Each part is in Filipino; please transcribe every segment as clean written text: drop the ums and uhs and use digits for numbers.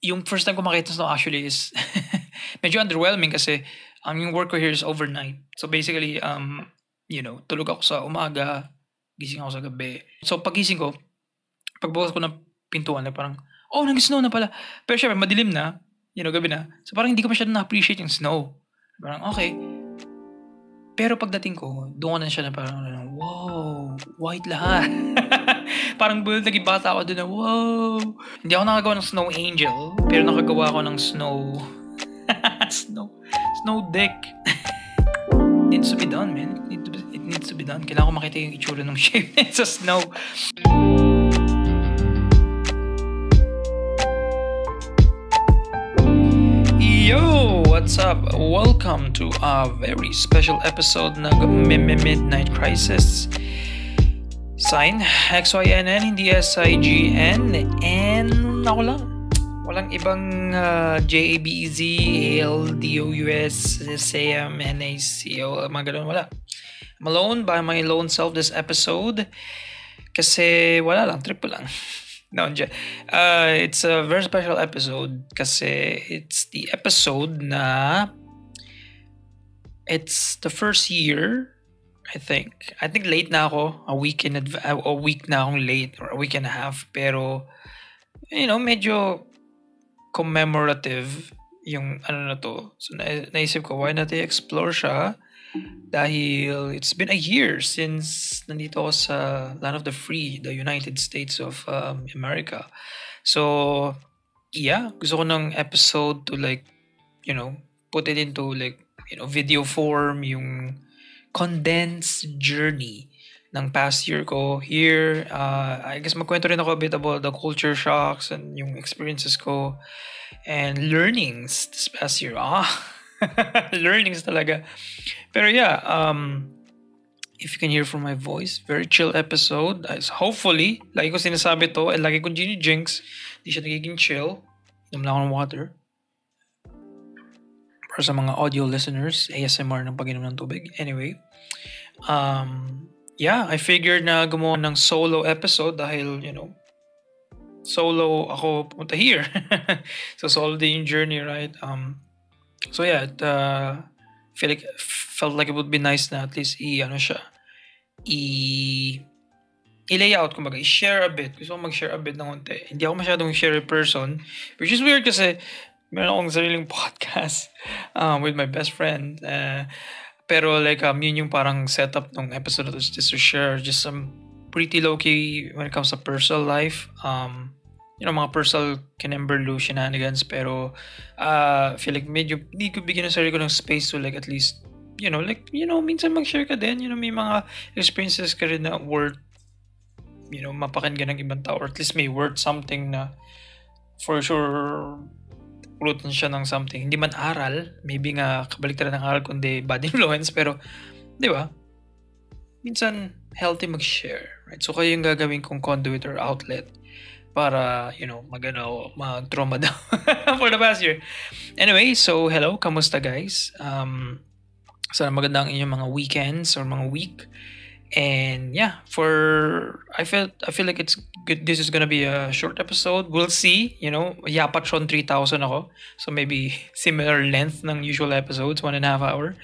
yung first time ko makita ng snow actually is medyo underwhelming kasi yung work ko here is overnight. So basically, tulog ako sa umaga, gising ako sa gabi. So pagising ko, pagbukas ko ng pintuan, parang, nag-snow na pala. Pero syempre, madilim na, gabi na. So parang hindi ko masyadong na-appreciate yung snow. Parang, okay. Pero pagdating ko, doon ko na siya na parang, wow, white lahat. Parang naging bata ako doon na, wow. Hindi ako nakagawa ng snow angel, pero nakagawa ako ng snow dick. It needs to be done, man. It needs to be done. Kailangan ko makita yung itsura ng shape sa snow. Yo! What's up? Welcome to a very special episode ng Midnight Crisis. Sign, XYNN, hindi SIGN, and ako lang. Walang ibang JABZ, ALDOUS, SAM, NACO, mga ganun, wala. I'm alone by my lone self this episode kasi wala lang, trip ko lang. No, it's a very special episode kasi it's the episode na it's the first year, I think late na ako, a week na akong late or a week and a half, pero medyo commemorative yung na to. So naisip ko, why not i-explore siya? Dahil it's been a year since nandito ako sa land of the free, the United States of America. So, yeah, gusto ko ng episode to put it into video form, yung condensed journey ng past year ko here. I guess magkwento rin ako a bit about the culture shocks and yung experiences ko and learnings this past year. Learnings talaga. Pero yeah, if you can hear from my voice, very chill episode. Hopefully, lagi ko sinasabi to, and lagi kong jinx, di siya nagiging chill. Inom lang ako ng water. Para sa mga audio listeners, ASMR ng pag-inom ng tubig. Anyway, yeah, I figured na gumawa ng solo episode dahil, solo ako pumunta here. So, solo din yung journey, right? So yeah, felt like it would be nice na at least i-lay out, kumbaga, i-share a bit. Gusto ko mag-share a bit ng konti. Hindi ako masyadong share person, which is weird kasi meron akong sariling podcast with my best friend. Pero yun yung parang setup ng episode just to share just some pretty low-key when it comes to personal life. Mga personal kinemberlu shenanigans, pero feel like medyo hindi ko bigyan ng sarili ko ng space to at least minsan mag-share ka din, may mga experiences ka rin na worth mapakinggan ng ibang tao, or at least may worth something na for sure pulutan siya ng something, hindi man aral, maybe nga kabaliktaran ng aral kundi bad influence, pero di ba minsan healthy mag-share, right? So kayo yung gagawin kong conduit or outlet para, mag-trauma daw for the past year. Anyway, so hello, kamusta guys? Sana maganda ang inyong mga weekends or mga week. And yeah, I feel like it's good. This is gonna be a short episode. We'll see, Yapatron 3000 ako. So maybe similar length ng usual episodes, 1.5 hour.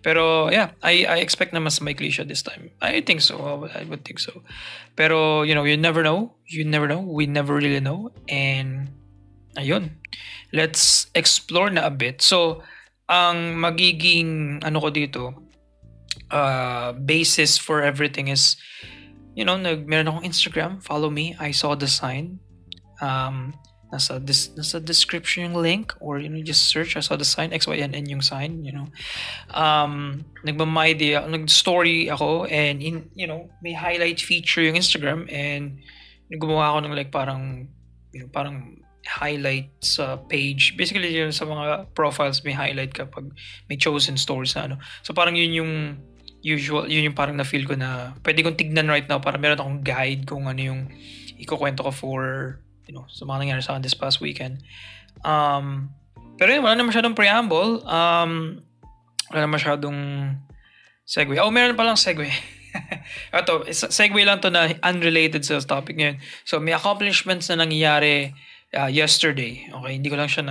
Pero yeah, I expect na mas maikli siya this time. I think so. I would think so. Pero you never know. You never know. We never really know. And ayun. Let's explore na a bit. So ang magiging ko dito, basis for everything is, meron akong Instagram, follow me, I saw the sign. Nasa description yung link, or just search I saw the sign, XYNN yung sign, nag-story ako, and may highlight feature yung Instagram, and gumawa ako ng parang highlight sa page. Basically, sa mga profiles may highlight kapag may chosen stories na So parang yun yung usual, yun yung parang na-feel ko na pwede kong tignan right now para meron akong guide kung ano yung ikukwento ko for, sa mga nangyari sa akin this past weekend. Pero yun, wala na masyadong preamble. Wala na masyadong segue. Meron palang segue. Ito, segue lang to na unrelated sa topic ngayon. So, may accomplishments na nangyayari yesterday. Okay, hindi ko lang siya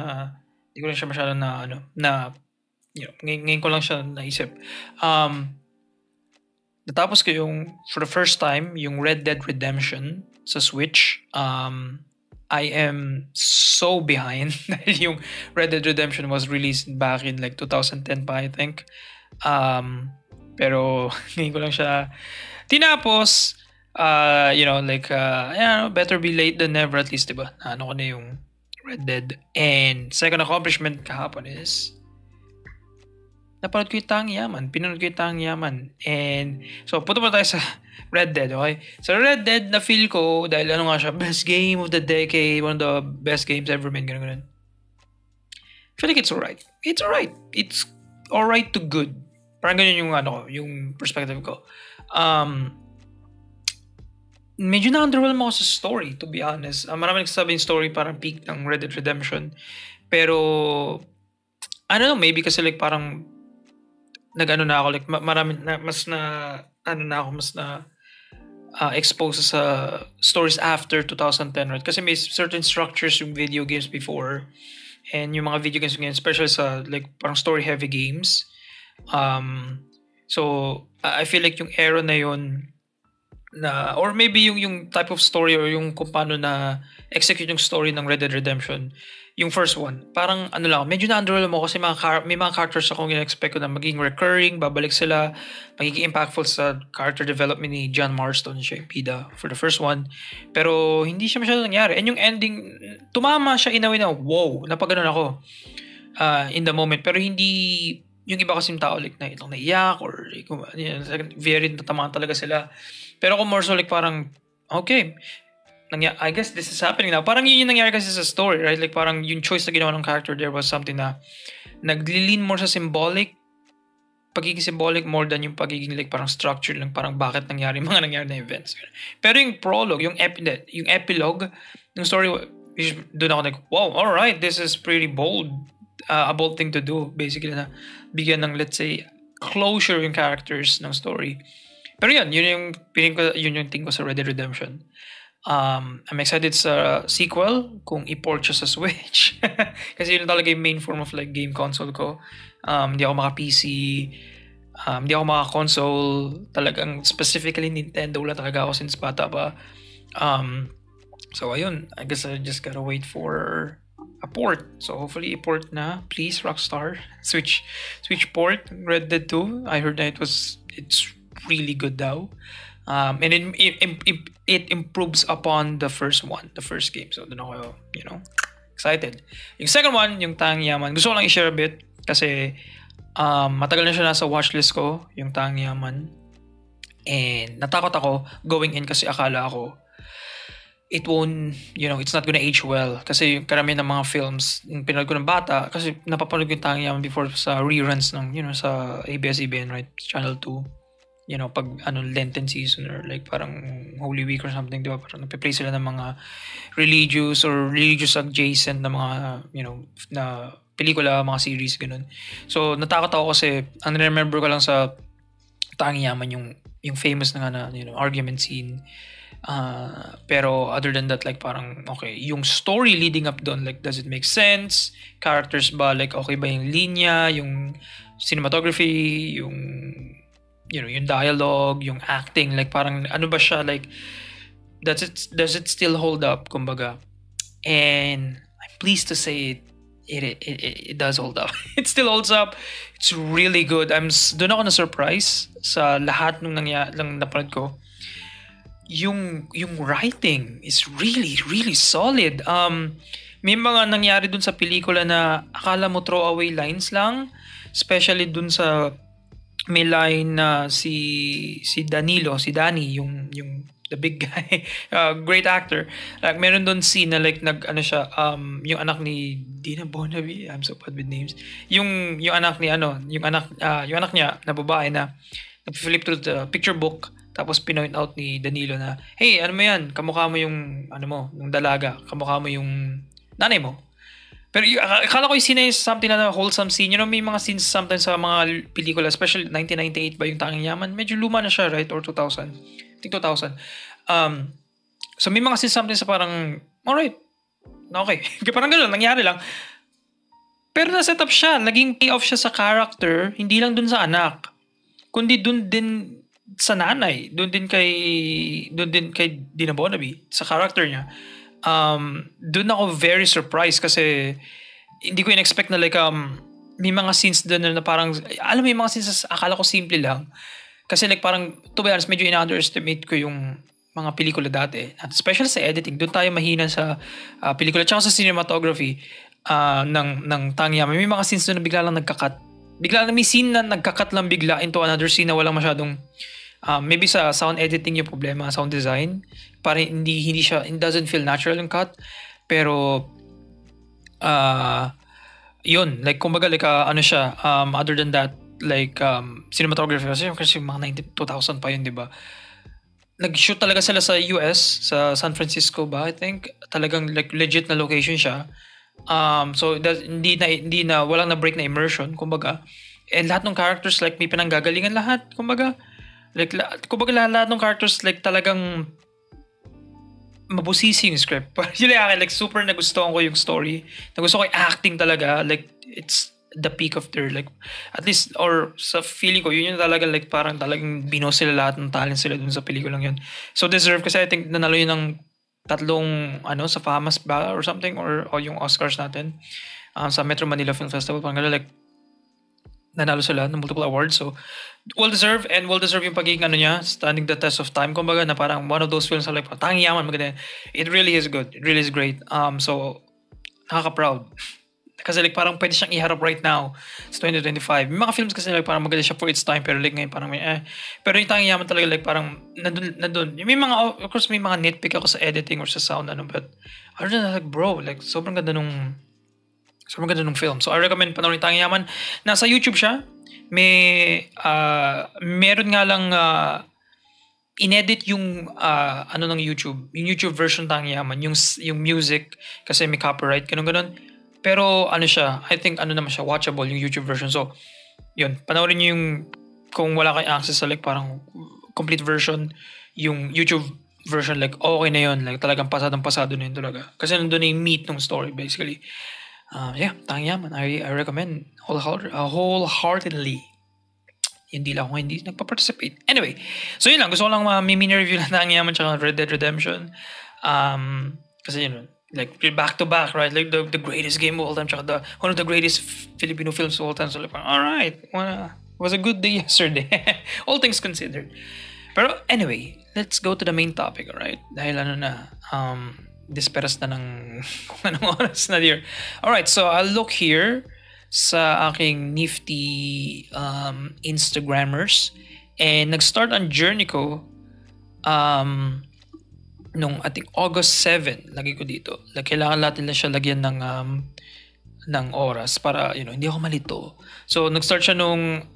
masyadong ngayon ko lang siya naisip. Natapos ko for the first time, yung Red Dead Redemption sa Switch. I am so behind dahil yung Red Dead Redemption was released back in like 2010 pa, I think. Pero ngayon ko lang siya tinapos. Better be late than never, at least, diba? Ano ko na yung Red Dead. And second accomplishment kahapon is napanood ko yung Tang Yaman. Pinanood ko yung Tang Yaman. And so, punta pa tayo sa Red Dead, okay? So, Red Dead, na-feel ko, dahil ano nga siya, best game of the decade, one of the best games ever made, ganun. I feel like it's alright. It's alright. It's alright to good. Parang ganun yung perspective ko. Medyo na-underwhelm ako sa story, to be honest. Marami nagsasabi yung story parang peak ng Red Dead Redemption. Pero, I don't know, maybe kasi like parang nag-ano na ako, like mas na exposed sa stories after 2010, right? Kasi may certain structures yung video games before, and yung mga video games ngayon, especially sa like parang story-heavy games. So, I feel like yung era na yun, or maybe yung type of story or yung kung paano na execute yung story ng Red Dead Redemption, yung first one, parang medyo na-underwhelm mo kasi may mga characters akong in-expect ko na maging recurring, babalik sila, magiging impactful sa character development ni John Marston, siya yung Pida for the first one. Pero hindi siya masyado nangyari. And yung ending, tumama siya in a way na, wow, napaganon ako in the moment. Pero hindi, yung iba kasing tao like naiyak or very natamaan talaga sila. Pero ako more so like parang, okay, I guess this is happening now. Parang yun yung nangyari kasi sa story, right? Like parang yung choice na ginawa ng character there was something na naglilin more sa pagiging symbolic more than yung pagiging like parang structured lang, parang bakit nangyari mga nangyari na events. Pero yung prologue, yung epilogue ng story, doon ako like, wow, alright, this is pretty bold. A bold thing to do, basically, na bigyan ng, let's say, closure yung characters ng story. Pero yun yung thing ko sa Red Dead Redemption. I'm excited sa sequel kung i-port siya sa Switch. Kasi yun talaga yung main form of like game console ko. Hindi ako maka-PC, hindi ako maka-console. Talagang specifically Nintendo lang talaga ako since bata pa. So ayun, I guess I just gotta wait for a port. So hopefully i-port na, please Rockstar. Switch port Red Dead 2. I heard that it's really good daw. And it improves upon the first game. So doon ako, excited. Yung second one, yung Tang Yaman, gusto ko lang i-share a bit kasi matagal na siya nasa watchlist ko, yung Tang Yaman. And natakot ako going in kasi akala ko it won't, it's not gonna age well. Kasi yung karamihan ng mga films, yung pinanood ko ng bata, kasi napapanood ko yung Tang Yaman before sa reruns ng, sa ABS-CBN, right? Channel 2. Pag Lenten season or like parang Holy Week or something, di ba? Parang nagpe-play sila ng mga religious or religious adjacent na mga, na pelikula, mga series, ganun. So, natakot ako kasi, ang remember ko lang sa Tang Yaman yung famous na argument scene. Pero other than that, like parang, okay, yung story leading up doon, like, does it make sense? Characters ba, like, okay ba yung linya, yung cinematography, yung dialogue, yung acting, like parang ano ba siya, like does it still hold up, kumbaga. And I'm pleased to say it does hold up. It still holds up. It's really good. Doon ako na surprise sa lahat ng napanood ko. Yung writing is really really solid. May mga nangyari dun sa pelikula na akala mo throwaway lines lang, especially dun sa may line na si Danilo, si Danny, yung the big guy, great actor. Like meron doon scene na like siya, yung anak ni Dina Bonavi, I'm so bad with names. Yung anak ni yung anak niya na babae na nag-flip through the picture book, tapos pinoint out ni Danilo na, hey, ano mo yan? Kamukha mo yung yung dalaga, kamukha mo yung nanay mo. Pero akala ko yung scene is something na wholesome scene. May mga scenes sometimes sa mga pelikula, especially 1998 ba yung Tanging Yaman? Medyo luma na siya, right? Or 2000. I think 2000. So may mga scenes sometimes sa parang, alright, Okay. Parang gano'n, nangyari lang. Pero na-set up siya. Naging payoff siya sa character, hindi lang dun sa anak. Kundi dun din sa nanay. Dun din kay Dina Bonaby, sa character niya. Dun ako very surprised kasi hindi ko in-expect na like, may mga scenes dun na parang, alam mo yung mga scenes akala ko simple lang. Kasi like parang, to be honest, medyo in-underestimate ko yung mga pelikula dati. At especially sa editing, doon tayo mahina sa pelikula. Tsaka sa cinematography ng Tang Yaman. May mga scenes doon na bigla lang nagka-cut. Bigla lang may scene na nagka-cut lang bigla into another scene na walang masyadong maybe sa sound editing yung problema, sound design. Parang hindi siya, it doesn't feel natural yung cut. Pero yun, like kumbaga like ano siya, other than that, like cinematography kasi mga 2000 pa yun, di ba? Nag-shoot talaga sila sa US, sa San Francisco ba, I think. Talagang like legit na location siya. So hindi na walang na break na immersion, kumbaga. And lahat ng characters like may pinanggagalingan lahat, kumbaga. Like kumbaga lahat ng characters like talagang mabusisi yung script. Yun like super nagustuhan ko yung story. Nagustuhan ko yung acting talaga. Like it's the peak of their like at least or sa feeling ko yun talaga like parang talagang binos sila lahat ng talent sila dun sa pelikulang yun. So deserve kasi I think nanalo yun ng 3 sa FAMAS ba or something or yung Oscars natin sa Metro Manila Film Festival, parang gano'n, like nanalo sila ng multiple awards. So well deserved yung pagiging niya, standing the test of time, kumbaga, na parang one of those films na like Tang Yaman, maganda. It really is good, it really is great. So nakaka-proud kasi like parang pwede siyang iharap right now sa 2025. May mga films kasi like parang maganda siya for its time pero like ngayon parang pero yung Tang Yaman talaga like parang nandun. May mga, of course may mga nitpick ako sa editing or sa sound but other than that, like bro, like sobrang ganda nung film. So I recommend panoorin Tang Yaman. Nasa YouTube siya. Meron nga lang inedit yung ng YouTube. Yung YouTube version Tang Yaman, yung music kasi may copyright ganun. Pero siya, I think naman siya, watchable yung YouTube version. So, yun, panoorin niyo yung kung wala kayong access sa like parang complete version, yung YouTube version like okay na yun. Like talagang pasado na yun talaga. Kasi nandun na yung meat ng story basically. Tang Yaman, I recommend wholeheartedly. Hindi lang ako hindi nagpa-participate. Anyway, so yun lang. Gusto ko lang mini review lang Tang Yaman tsaka Red Dead Redemption. Kasi yun, like back to back, right? Like the greatest game of all time, tsaka one of the greatest Filipino films of all time. So like, all right, was a good day yesterday. All things considered. Pero anyway, let's go to the main topic, alright? Dahil disperas na ng kung anong oras na dear. Alright, so I'll look here sa aking nifty Instagrammers, and nag-start ang journey ko nung ating August 7, lagay ko dito. Like, kailangan natin na siya lagyan ng oras para, hindi ako malito. So, nag-start siya nung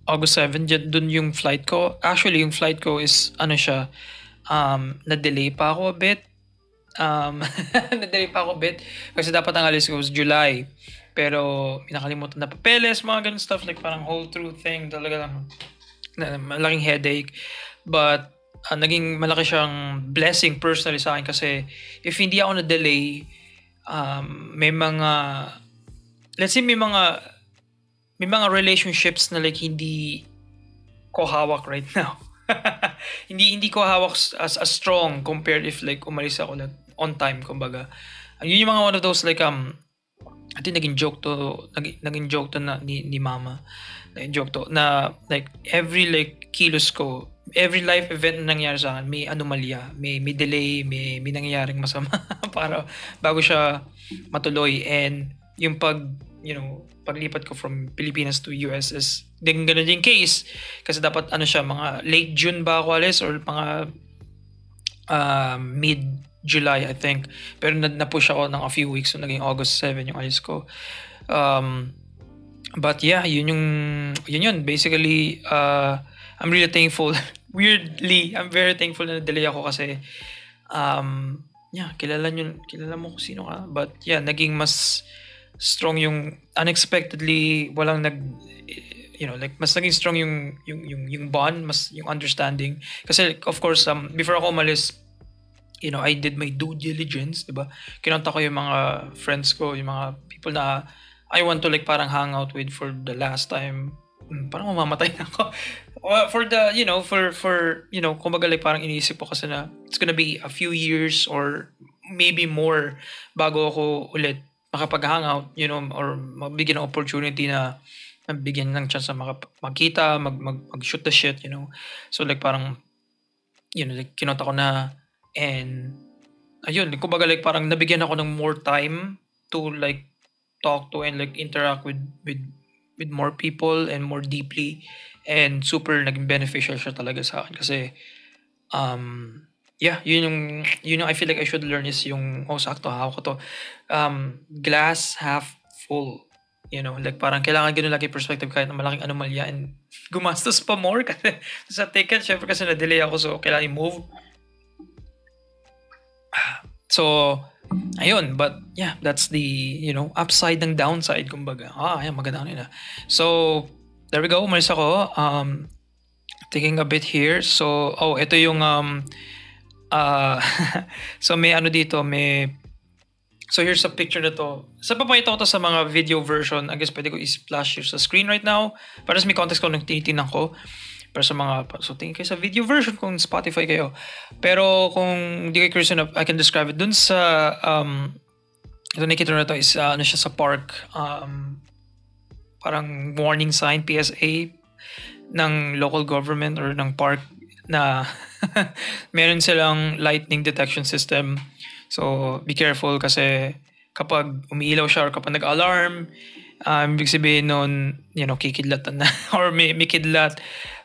August 7. Dun yung flight ko. Actually, yung flight ko is, na-delay pa ako a bit. Na-delay pa ako a bit. Kasi dapat ang alis ko was July. Pero, nakalimutan na papeles, mga ganun stuff. Like, parang whole through thing. Talaga lang. Malaking headache. But, naging malaki siyang blessing personally sa akin kasi if hindi ako na-delay, may mga, let's say may mga relationships na like hindi ko hawak right now. hindi ko hawak as strong compared if like umalis ako on time, kumbaga. Yun yung mga one of those like I think naging joke to na ni mama. Naging joke to na like every like kilos ko, every life event na nangyari sa akin, may anomalya, may delay, may nangyayaring masama para bago siya matuloy. And yung paglipat ko from Pilipinas to US is din ganun din case kasi dapat mga late June ba ako alis or mga mid July I think, pero na-push ako ng a few weeks, so naging August 7 yung alis ko. But yeah, yun basically. I'm really thankful. Weirdly, I'm very thankful na delay ako kasi kilala mo kung sino ka. But yeah, naging mas strong yung unexpectedly, walang like mas naging strong yung bond, mas yung understanding. Kasi of course, before ako umalis, I did my due diligence, di ba? Kinontak ko yung mga friends ko, yung mga people na I want to like parang hang out with for the last time. Parang mamamatay na ako. For the, kumbaga like parang iniisip ko kasi na it's gonna be a few years or maybe more bago ako ulit makapag-hangout, or mabigyan ng opportunity na mabigyan ng chance na magkita, mag-shoot the shit, So like parang, like kinontak ko na and ayun, kumbaga like parang nabigyan ako ng more time to like talk to and like interact with more people and more deeply and super naging beneficial siya talaga sa akin kasi yeah, yun yung I feel like I should learn is yung sakto hawak ko to glass half full, like parang kailangan ganun lagi perspective kahit na malaking anomalya and gumastos pa more kasi sa ticket syempre kasi na-delay ako so kailangan i-move. So ayun, but yeah, that's the upside ng downside kumbaga. Ayan, maganda na. So there we go, umalis ako. Taking a bit here. So ito yung so may dito, so here's a picture na to. Sa papakita ko to sa mga video version, I guess pwede ko i-splash here sa screen right now para sa may context ko nung tinitingnan ko. Pero sa so tingin kayo sa video version kung Spotify kayo. Pero kung hindi kayo curious enough, I can describe it. Dun sa, ito nakikita na to is, siya sa park, parang warning sign, PSA, ng local government or ng park na meron silang lightning detection system. So, be careful kasi kapag umiilaw siya or kapag nag-alarm, ibig sabihin nun, kikidlatan na or may kidlat.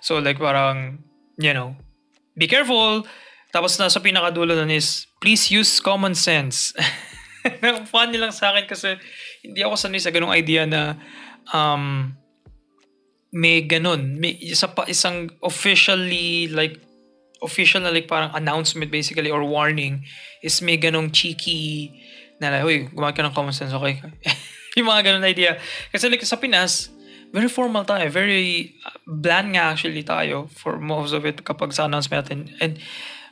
So, like parang, be careful. Tapos nasa pinakadulo nun is, please use common sense. Funny lang sa akin kasi hindi ako sanay sa ganung idea na may ganun. May isang official na like parang announcement basically or warning is may ganung cheeky na like, uy, gumamit ka ng common sense, okay? Yung mga ganun idea. Kasi like sa Pinas, very formal tayo. Very bland nga actually tayo for most of it kapag sa announcement natin. And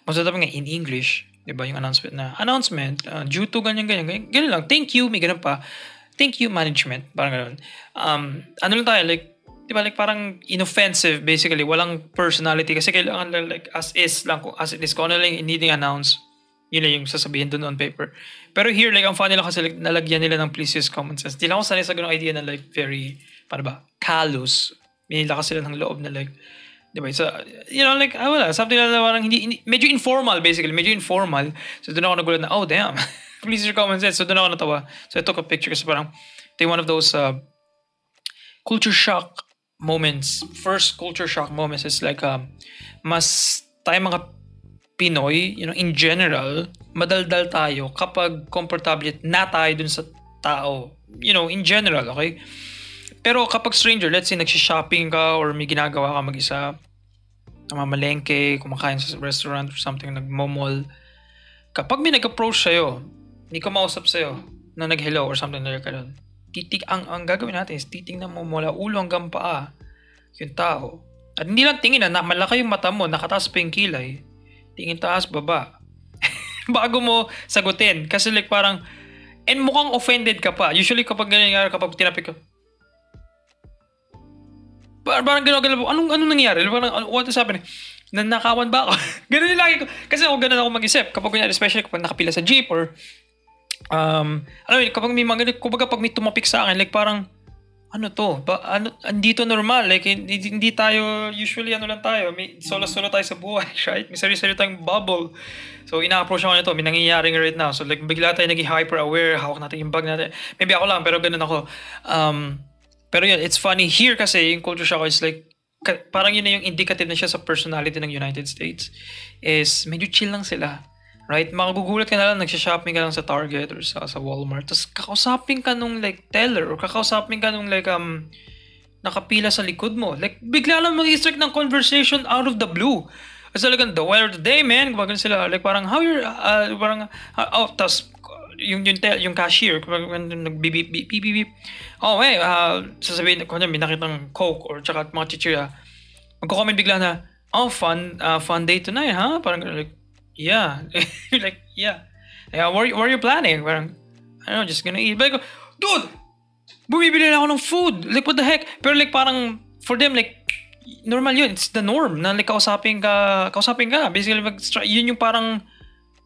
most of the time nga in English, diba yung announcement na, due to ganyan. Ganyan lang. Thank you, may ganun pa. Thank you, management. Parang ganun. Ano lang tayo, like, diba, like parang inoffensive basically. Walang personality kasi kailangan lang like as is lang. As it is, kung ano lang needing announce, yun lang yung sasabihin doon on paper. Pero here, like, ang funny lang kasi like, nalagyan nila ng please use common sense. Di lang ako sanay sa ganung idea na like very, paano ba, callous. May lakas sila ng loob na like, di ba? So, like, wala. Something na parang hindi, medyo informal basically. Medyo informal. So, doon ako nagulat na, oh, damn. Please use common sense. So, doon ako natawa. So, I took a picture kasi parang, ito one of those culture shock moments. First culture shock moments is like, mas tayo mga Pinoy, in general, madaldal tayo kapag comfortable na tayo dun sa tao. In general, okay? Pero kapag stranger, let's say nagsha-shopping ka or may ginagawa ka mag-isa, namamalengke, kumakain sa restaurant or something, nagmo-mall, kapag may nag-approach sa'yo, may kumausap sa'yo, na nag-hello or something like that, ang gagawin natin is titingnan mo mula ulo hanggang paa yung tao. At hindi lang tingin na malaki yung mata mo, nakataas pa yung kilay, tingin taas, baba. Bago mo sagutin. Kasi like parang, and mukhang offended ka pa. Usually kapag ganyan nga, kapag tinapik ka, parang gano'n, anong nangyari? Parang, what is happening? Nanakawan ba ako? Ganun yung lagi ko. Kasi ako ganun ako mag-isip. Kapag ganyan, especially kapag nakapila sa jeep or, kapag may mga ganun, kumbaga pag may tumapik sa akin, like parang, ano to? Hindi to normal. Like, hindi tayo, usually lang tayo. May solo-solo tayo sa buhay, right? May sarili-sarili tayong bubble. So, ina-approach ako nito. May nangyayari right now. So, like, bigla tayo naging hyper-aware. Hawak natin yung bag natin. Maybe ako lang, pero ganun ako. Pero yun, it's funny. Here kasi, yung culture shock is like, parang yun na yung indicative na siya sa personality ng United States. Is, medyo chill lang sila. Right? Magugulat ka na lang, nagsha-shopping ka lang sa Target or sa Walmart. Tapos kakausapin ka nung like teller or kakausapin ka nung like nakapila sa likod mo. Like bigla lang mag-strike ng conversation out of the blue. Kasi talagang the weather today, man. Kumbaga sila like parang how you're parang tapos yung cashier nag-beep. Oh, hey, sasabihin ko may nakitang Coke or tsaka mga chichirya. Magko-comment bigla na, oh, fun day tonight, ha? Parang like yeah. Like, yeah. Yeah, where are you planning? Parang, I don't know, just gonna eat. But like, dude, bumibili na ako ng food. Like, what the heck? Pero like, parang, for them, like, normal yun. It's the norm na like, kausapin ka. Basically, yun yung parang,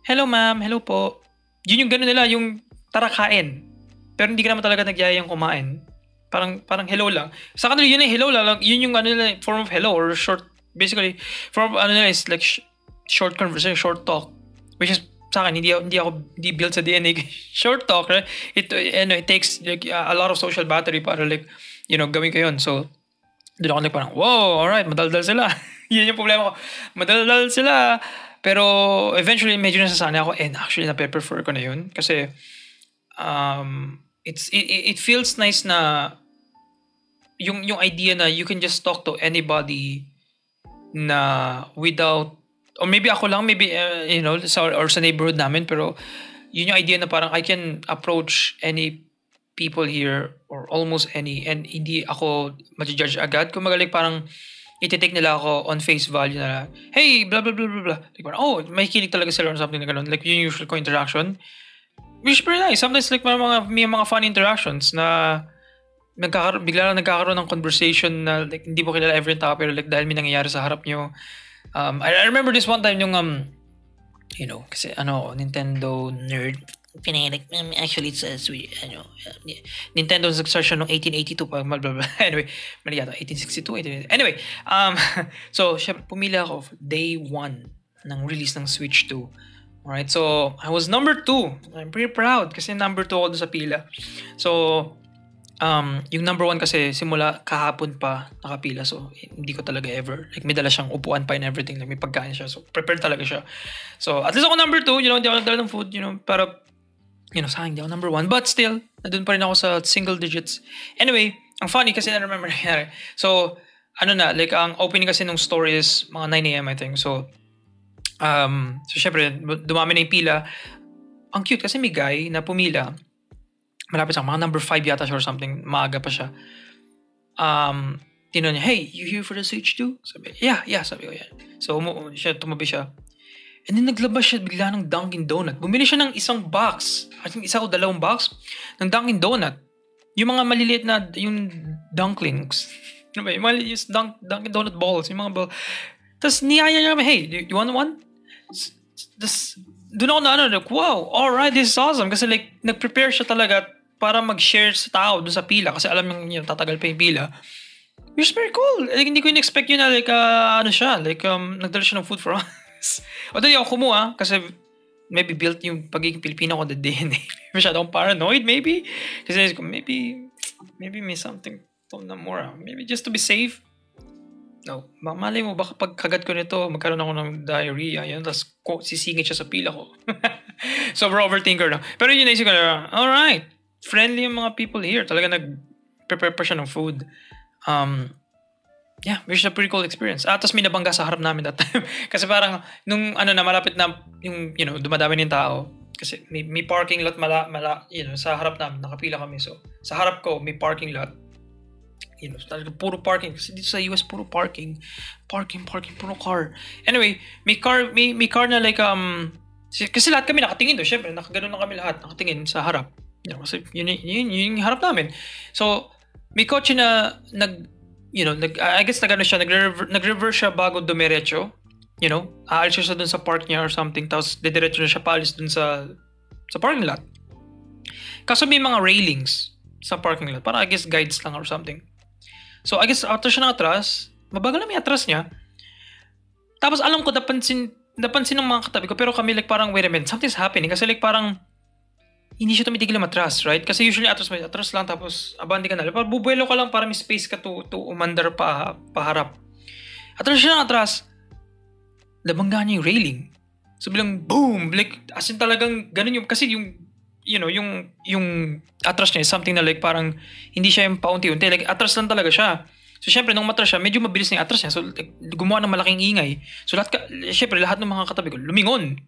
hello ma'am, hello po. Yun yung gano'n nila, yung tara kain. Pero hindi ka naman talaga nagyayang kumain. Parang hello lang. Sa kanila yun ay hello lang. Yun yung ano nila, form of hello or short, basically, form of ano nila is like short conversation, short talk. Which is, sa akin, hindi built sa DNA. Short talk, right? It takes like a lot of social battery para like, gawin ko yun. So, doon ako like parang, whoa, alright, madaldal sila. Yun yung problema ko. Madaldal sila. Pero eventually medyo nasasanay ako and actually na-prefer ko na yun kasi it feels nice na yung idea na you can just talk to anybody na without, or maybe ako lang, maybe sa neighborhood namin, pero yun yung idea na parang I can approach any people here or almost any and hindi ako ma-judge agad. Kung magaling parang iti-take nila ako on face value na, hey, blah, blah, blah, blah, blah. Like, oh, may kinig talaga sila or something na gano'n. Like, yung usual ko interaction. Which is pretty nice. Sometimes, like, may mga fun interactions na bigla lang nagkakaroon ng conversation na like, hindi mo kilala every tao pero like, dahil may nangyayari sa harap nyo. I remember this one time yung, kasi Nintendo nerd. Actually, it's Nintendo nag-start siya noong 1882 pa, blah, blah, blah. Anyway, mali yata, 1862, 1882. Anyway, so, pumili ako day 1 ng release ng Switch 2. Alright, so, I was number 2. I'm pretty proud kasi number 2 ako doon sa pila. So, yung number 1 kasi simula kahapon pa nakapila. So, hindi ko talaga ever. Like, may dala siyang upuan pa and everything. Like, may pagkain siya. So, prepared talaga siya. So, at least ako number 2. Hindi ako nagdala ng food. Para sayang hindi ako number 1. But still, nandun pa rin ako sa single digits. Anyway, ang funny kasi na-remember nangyari. So, like, ang opening kasi nung store is mga 9 a.m. I think. So syempre, dumami na yung pila. Ang cute kasi may guy na pumila. Malapit sa mga number 5 yata siya or something. Maaga pa siya. Tinanong niya, hey, you here for the Switch 2? Sabi, yeah, sabi ko yan. So, tumabi siya. And then naglabas siya bigla ng Dunkin' Donut. Bumili siya ng isang box. I think isa o dalawang box ng Dunkin' Donut. Yung mga maliliit na, yung dunklings. Ano ba? Yung mga Dunkin' Donut balls. Yung mga ball. Tapos niyaya niya kami, hey, do you want one? Doon ako na like, wow, alright, this is awesome. Kasi like, nag-prepare siya talaga para mag-share sa tao doon sa pila. Kasi alam yung tatagal pa yung pila. Which is very cool. Like, hindi ko in-expect yun na like, nagdala siya ng food for us. Although di ako kumuha kasi maybe built yung pagiging Pilipino ko the DNA. Masyado akong paranoid maybe. Kasi maybe may something na more. Maybe just to be safe. No. Malay mo, baka pag kagat ko nito, magkaroon ako ng diarrhea. Yan, tapos sisingit siya sa pila ko. Sobrang overthinker na. Pero yun naisip ko na, alright. Friendly yung mga people here. Talaga nag-prepare pa siya ng food. Yeah, which is a pretty cool experience. Tapos may nabangga sa harap namin that time. Kasi parang, nung malapit na, yung, dumadami ng tao. Kasi may parking lot sa harap namin, nakapila kami. So, sa harap ko, may parking lot. Talaga puro parking. Kasi dito sa US, puro parking. Parking, puro car. Anyway, may car na like, kasi lahat kami nakatingin doon. Syempre, nakaganon na kami lahat, nakatingin sa harap. Kasi yun yung harap namin. So, may kotse na I guess siya, nag-reverse siya bago dumiretso. Aalis siya dun sa park niya or something, tapos didiretso na siya paalis dun sa parking lot. Kaso may mga railings sa parking lot, para I guess guides lang or something. So I guess after siya atras, mabagal na may atras niya. Tapos alam ko, napansin ng mga katabi ko, pero kami like parang, wait a minute, something's happening. Kasi like parang, hindi siya tumitigil na matras, right? Kasi usually atras lang tapos abandi ka na. Parang bubuelo ka lang para may space ka to umandar pa harap. Atras siya na atras. Nabangga niya yung railing. So bilang boom! Like, as in talagang ganun yung, kasi yung atras niya is something na like parang hindi siya yung paunti-unti. Like atras lang talaga siya. So syempre nung matras siya, medyo mabilis na yung atras niya. So like, gumawa ng malaking ingay. So syempre lahat ng mga katabi ko, lumingon.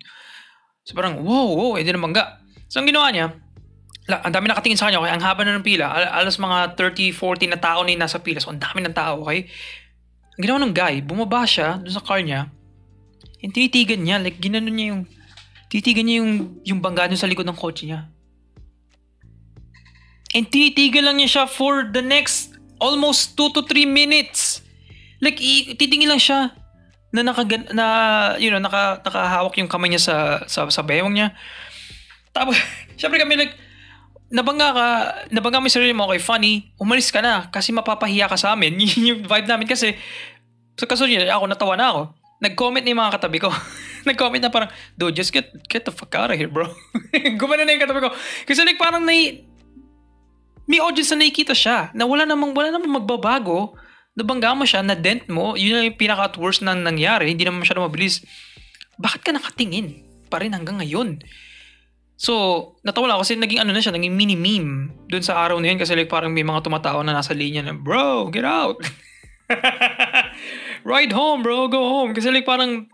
So parang, wow, hindi na bangga. So, ang ginawa niya, ang dami nakatingin sa kanya, okay? Ang haba na ng pila. Alas mga 30, 40 na tao na yung nasa pila. So, ang dami ng tao, okay? Ang ginawa ng guy, bumaba siya doon sa car niya. And titigan niya, like ginanon niya yung, titigan niya yung bangga doon sa likod ng kotse niya. And titigan lang niya siya for the next almost 2 to 3 minutes. Like, titingin lang siya na nakahawak yung kamay niya sa bewang niya. Tapos, syempre kami like, nabangga mo yung sarili mo, okay, funny, umalis ka na kasi mapapahiya ka sa amin. Yun yung vibe namin kasi sa kasunod yun, ako natawa na ako. Nag-comment na yung mga katabi ko. Nag-comment na parang, dude, just get the fuck out of here, bro. Gumana na yung katabi ko. Kasi like parang may audience na nakikita siya na wala namang magbabago. Nabangga mo siya, na-dent mo, yun yung pinaka-worst na nangyari, hindi naman masyado mabilis. Bakit ka nakatingin pa rin hanggang ngayon? So, natawa lang kasi naging ano na siya, naging mini-meme dun sa araw na yun kasi like parang may mga tumatao na nasa linya na, bro, get out! Ride home, bro, go home. Kasi like parang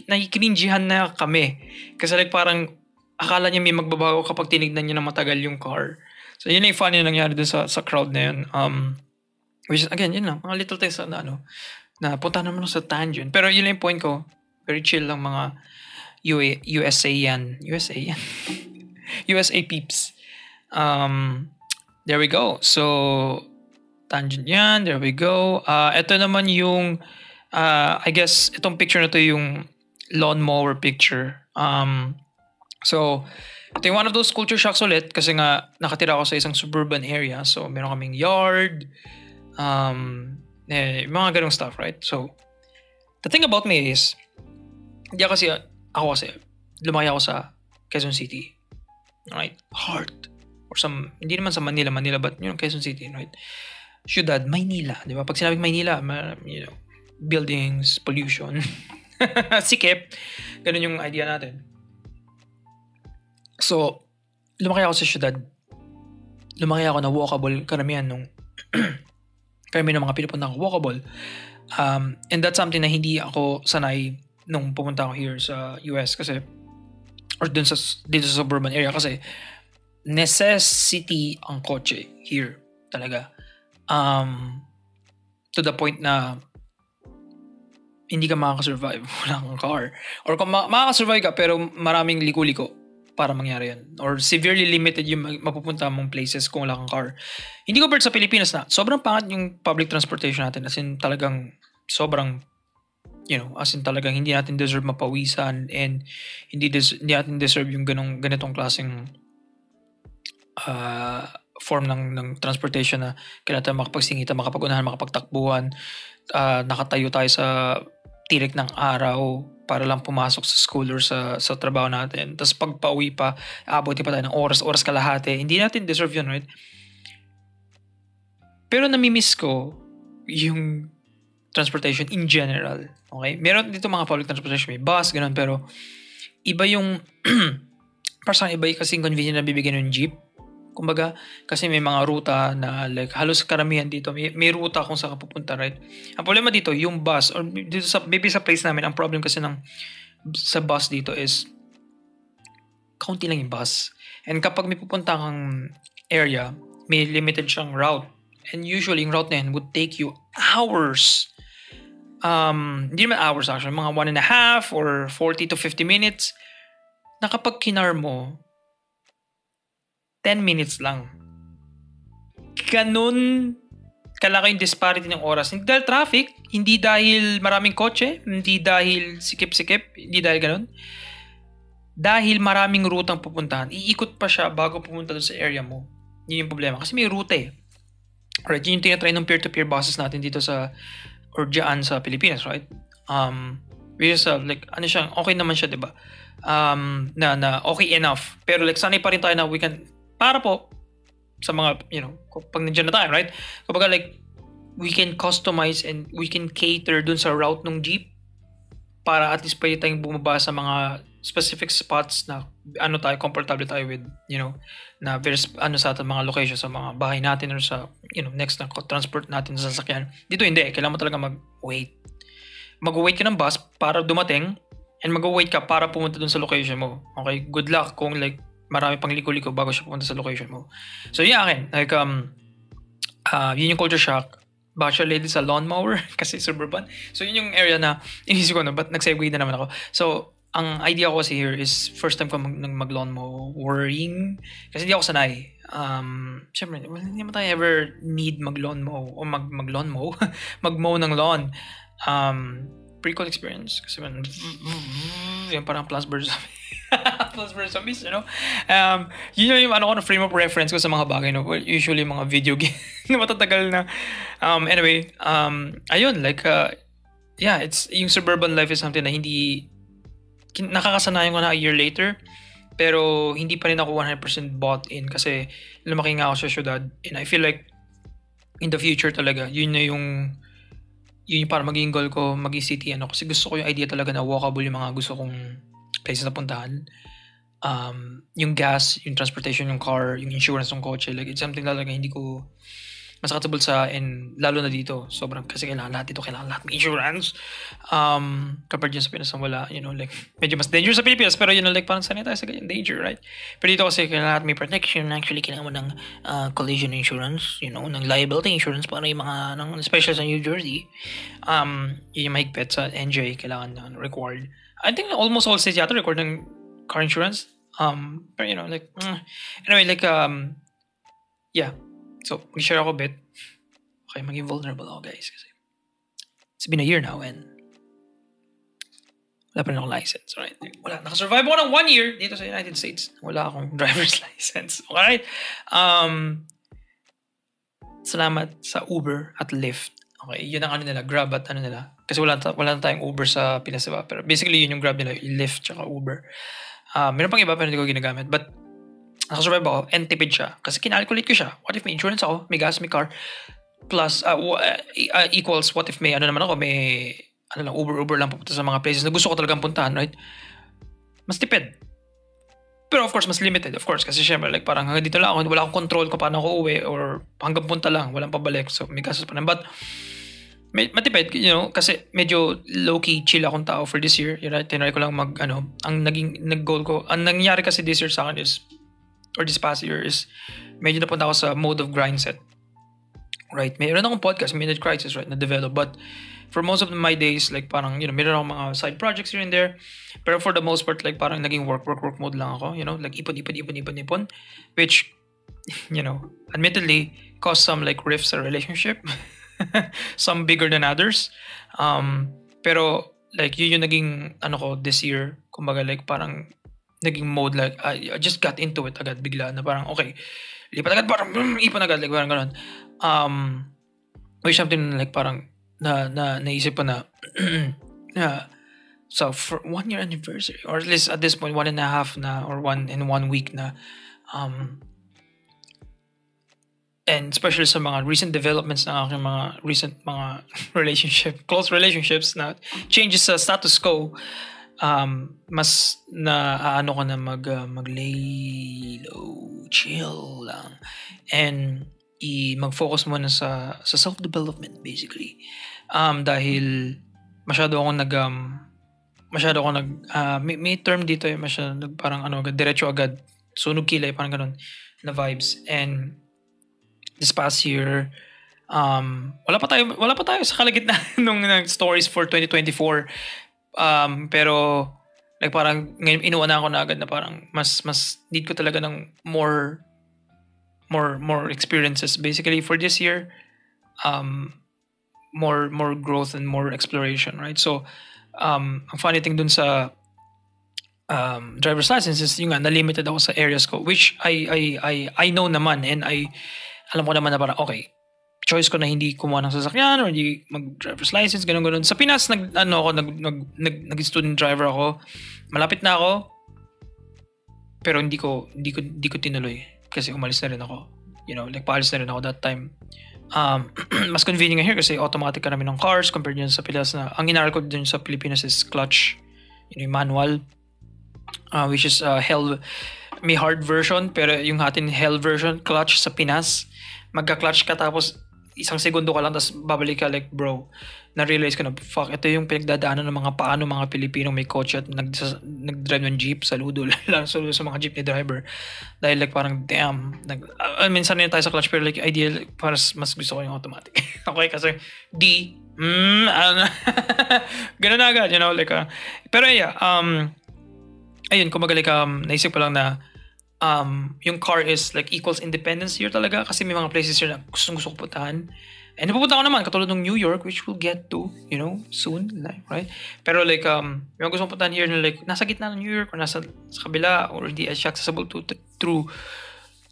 nakikrinjihan na kami. Kasi like parang akala niya may magbabago kapag tinignan niya na matagal yung car. So, yun yung funny na nangyari dun sa crowd na yun. Which is, again, yun lang, mga little things na punta naman sa tangent. Pero yun lang yung point ko. Very chill lang mga USA yan. USA peeps. There we go. So, tangent yan. There we go. Ito naman yung, I guess, itong picture na to yung lawnmower picture. So, ito yung one of those culture shocks ulit kasi nga nakatira ako sa isang suburban area. So, meron kaming yard, mga ganong stuff, right? So, the thing about me is, ako kasi, lumaki ako sa Quezon City. Right? Heart. Or hindi naman sa Manila, but, Quezon City, right? Ciudad, Maynila. Di ba? Pag sinabing Maynila, buildings, pollution, sikip. Ganun yung idea natin. So, lumaki ako sa syudad. Lumaki ako na walkable, karamihan ng mga pinupunta ko walkable. And that's something na hindi ako sanay nung pumunta ako here sa US kasi or dito sa suburban area kasi necessity ang kotse here talaga. To the point na hindi ka makakasurvive wala kang car. Or kung makakasurvive ka pero maraming liko-liko para mangyari yan. Or severely limited yung mapupunta mong places kung wala kang car. Hindi ko sa Pilipinas na sobrang pangat yung public transportation natin as in talagang sobrang as in talagang hindi natin deserve mapawisan and hindi natin deserve yung ganitong klaseng form ng transportation na kailangan makapagsingitan, makapag-unahan, makapagtakbuhan, nakatayo tayo sa tirik ng araw para lang pumasok sa school or sa trabaho natin. Tapos pag pauwi pa, abuti pa tayo ng oras kalahati. Hindi natin deserve yun, right? Pero namimiss ko yung transportation in general. Okay? Meron dito mga public transportation, may bus, ganun, pero iba yung parang iba kasi convenient na bibigyan ng jeep. Kumbaga, kasi may mga ruta na like halos karamihan dito, may ruta kung saan ka pupunta, right? Ang problema dito, yung bus, or dito maybe sa place namin, ang problem kasi sa bus dito is kaunti lang yung bus. And kapag may pupunta kang area, may limited siyang route. And usually, yung route na yun would take you hours. Hindi naman hours actually, mga 1.5 or 40 to 50 minutes. Na kapag kinar mo, 10 minutes lang. Ganun kalaki yung disparity ng oras. Hindi dahil traffic, hindi dahil maraming kotse, hindi dahil sikip-sikip, hindi dahil ganun. Dahil maraming rutang pupuntahan, iikot pa siya bago pumunta doon sa area mo. Yun yung problema. Kasi may route eh. Alright, yun yung tinatry ng peer-to-peer buses natin dito or dyan sa Pilipinas, right? Which is like, okay naman siya, diba? Na okay enough. Pero like, sanay pa rin tayo na we can, para po, sa mga, pag nandiyan na tayo, right? Kapag like, we can customize and we can cater dun sa route ng jeep para at least pwede tayong bumaba sa mga specific spots na comfortable tayo with, na very, sa ating mga location, sa mga bahay natin or sa, next na transport natin sa sasakyan. Dito hindi, kailangan mo talaga mag-wait. Mag-wait ka ng bus para dumating and mag-wait ka para pumunta dun sa location mo. Okay? Good luck kung like, marami pang liko-liko bago siya pumunta sa location mo. So, yun akin. Like, yun yung culture shock. bachelor lady sa lawnmower kasi suburban. So yun yung area na inisip ko na, but nag-segue na naman ako. So ang idea ko kasi here is first time ko mag-lawnmowering kasi hindi ako sanay. Syempre, hindi naman tayo ever need mag-lawnmow o mag-lawnmow, mag-mow ng lawn. Pretty cool experience kasi yung parang Plants vs. Zombies, you know? Yun yung ano ko na frame of reference ko sa mga bagay, no? Usually mga video game na matatagal na. Anyway, ayun, like, yeah, it's, yung suburban life is something na hindi, nakakasanayan ko na a year later, pero hindi pa rin ako 100% bought in kasi lumaki nga ako sa syudad, and I feel like in the future talaga, yun yung para maging goal ko, maging city, ano, kasi gusto ko yung idea talaga na walkable yung mga gusto kong places na puntahan. Yung gas, yung transportation, yung car, yung insurance ng kotse, like it's something talaga hindi ko masakatable sa, and lalo na dito, sobrang, kasi kailangan lahat may insurance. Compared dyan sa Pinas na wala, you know, like, medyo mas dangerous sa Pilipinas, pero you know, like, parang sanay tayo sa ganyan danger, right? Pero dito kasi kailangan lahat may protection, actually, kailangan mo ng collision insurance, you know, ng liability insurance, para yung mga, especially sa New Jersey, yun yung mahigpit sa NJ, kailangan required. I think almost all states yata record ng car insurance, pero you know, like, anyway, like, yeah. So, mag-share ako a bit. Okay, maging vulnerable ako, guys. Kasi it's been a year now and wala pa rin akong license. Right? Wala. Nakasurvive ako ng 1 year dito sa United States. Wala akong driver's license. Alright? Salamat sa Uber at Lyft. Okay, yun ang ano nila, Grab at ano nila. Kasi wala na tayong Uber sa Pinas, diba? Pero basically, yun yung Grab nila, Lyft tsaka Uber. Meron pang iba pero hindi ko ginagamit. But nakasurvive ako, and tipid siya. Kasi kinalculate ko siya. What if may insurance ako, may gas, may car, plus, equals what if may, ano naman ako, may, ano lang, Uber lang pupunta sa mga places na gusto ko talagang puntahan, right? Mas tipid. Pero of course, mas limited, of course. Kasi syempre, like, parang hanggang dito lang ako, wala akong control kung paano ako uwi, or hanggang punta lang, walang pabalik. So, may gastos pa rin. But, matipid, you know, kasi medyo low-key chill akong tao for this year. Tinry ko lang ang nag-goal ko, ang nangyari kasi this year sa akin is, or this past year is, medyo napunta ako sa mode of grind set. Right? Mayroon akong podcast, Minute Crisis, right, na-develop. But for most of my days, like parang, you know, mayroon akong mga side projects here and there. Pero for the most part, like parang naging work mode lang ako. You know, like ipon. Which, you know, admittedly, caused some like rifts sa relationship. Some bigger than others. Pero, like, yun yung naging, ko, this year. Kumbaga, like, parang, naging mode, like, I just got into it agad bigla na parang okay, lipat agad, parang ipon agad, like parang gano'n. Which something like parang naisip ko na so for 1 year anniversary, or at least at this point 1.5 na, or 1 week na, and especially sa mga recent developments ng aking mga recent mga close relationships na changes sa status quo, mas na ko na mag-lay low, chill lang, and mag-focus muna sa self-development basically. Dahil masyado ako may term dito, masyado parang diretso agad, sunog kilay, parang ganun na vibes. And this past year, wala pa tayo sa kalagitnaan ng stories for 2024. Pero like parang ngayon inuuna ko na agad na parang mas need ko talaga ng more experiences basically for this year. More growth and more exploration, right? So ang funny thing dun sa driver's license is yung na limited ako sa areas ko, which I know naman, and alam ko naman na parang okay, choice ko na hindi kumuha ng sasakyan or hindi mag-driver's license, ganun. Sa Pinas, nag-student driver ako. Malapit na ako. Pero hindi ko tinuloy kasi umalis na rin ako. You know, like paalis na rin ako that time. Mas convenient here kasi automatic ka namin ng cars compared dyan sa Pilas na ang inaral ko dun sa Pilipinas is clutch, you know, manual, which is may hard version, pero yung atin hell version, clutch sa Pinas, magka-clutch ka tapos isang segundo ka lang, tapos babalik ka like, bro, na-realize ko na, fuck, ito yung pinagdadaanan ng mga Pilipino may coach at nag-drive ng jeep, saludo lang sa mga jeepney driver. Dahil like parang, damn, minsan na tayo sa clutch, pero like, ideal, mas gusto ko yung automatic. Okay, kasi, ganun na agad, like, pero yeah, ayun, kumbaga like, naisip ko lang na, yung car is like equals independence here talaga kasi may mga places here na gusto ko puntahan. And napupunta ko naman katulad ng New York, which we'll get to, soon, like, right? Pero like, yung gusto kong puntahan here na like, nasa gitna ng New York or nasa sa kabila or di accessible through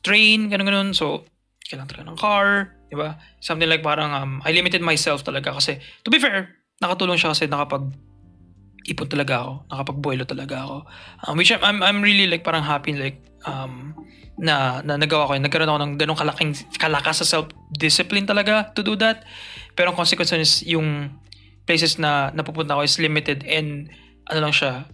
train, ganun. So, kailangan talaga ng car, di ba? Something like parang, I limited myself talaga kasi, to be fair, nakatulong siya kasi ipon talaga ako, nakapag-boilo talaga ako. Which I'm really like parang happy like na nagawa ko yun. Nagkaroon ako ng ganong kalakas sa self-discipline talaga to do that. Pero ang consequence is yung places na napupunta ko is limited and ano lang siya,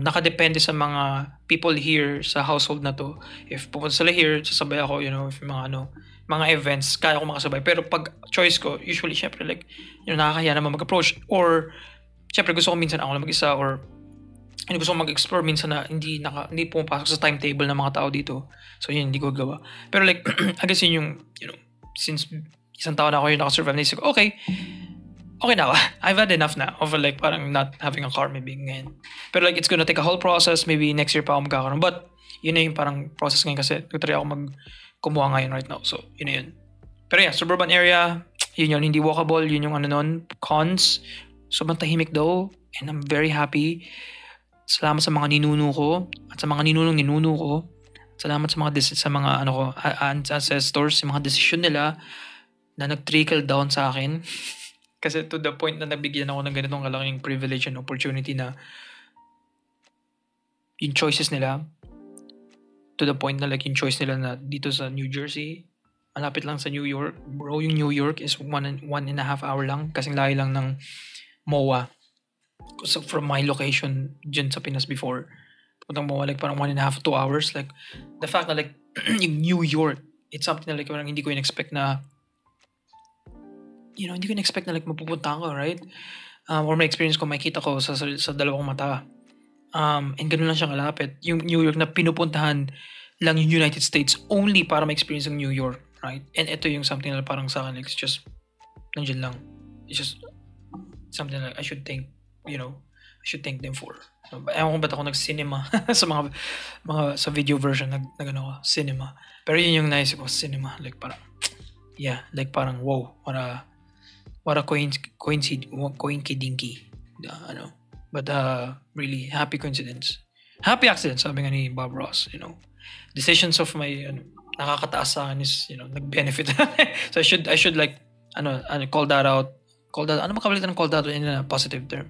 nakadepende sa mga people here sa household na to. If pupunta sila here, sasabay ako, if mga events, kaya ko makasabay. Pero pag choice ko, usually syempre like, nakakahiya naman mag-approach or syempre gusto ko minsan ako lang mag-isa or gusto ko mag-explore minsan na hindi pumapasok sa timetable ng mga tao dito. So yun, hindi ko gawa. Pero like, I guess yun yung, since isang taon na ako yung nakasurvive, naisip ko, okay na ako. I've had enough na of like parang not having a car maybe ngayon. Pero like, it's gonna take a whole process. Maybe next year pa ako magkakaroon. But yun na yung parang process ngayon kasi nagtry ako kumuha ngayon right now. So yun na yun. Pero yeah, suburban area, yun hindi walkable. Yun yung cons. Sobrang tahimik daw. And I'm very happy. Salamat sa mga ninuno ko at sa mga ninuno ko. Salamat sa mga ancestors, sa mga desisyon nila na nag-trickle down sa akin. Kasi to the point na nabigyan ako ng ganitong kalaking privilege and opportunity na yung choices nila, to the point na like yung choice nila na dito sa New Jersey, malapit lang sa New York. Bro, yung New York is 1.5 hour lang, kasing layo lang ng MOA. So from my location dyan sa Pinas before, puntang MOA like parang 1.5 2 hours. Like the fact na like yung New York, it's something na like parang hindi ko in-expect na hindi ko in-expect na like mapupunta ko, right? Or may experience ko, makita ko sa dalawang mata. And ganun lang siya kalapit. Yung New York na pinupuntahan lang yung United States only para ma-experience yung New York, right? And ito yung something na parang sa akin, like, it's just, nandiyan lang. It's just something like I should thank, I should thank them for. So, ewan ko ba't ako nag-cinema sa mga sa video version, cinema. Pero yun yung naisip ko, cinema. Like parang, yeah, like parang, wow, what a coincidinky. But really happy coincidence. Happy accident, sabi nga ni Bob Ross, Decisions of my nakakataas sa akin is, nag-benefit. So I should like call that out. Ano makabalitan ng call that out in a positive term?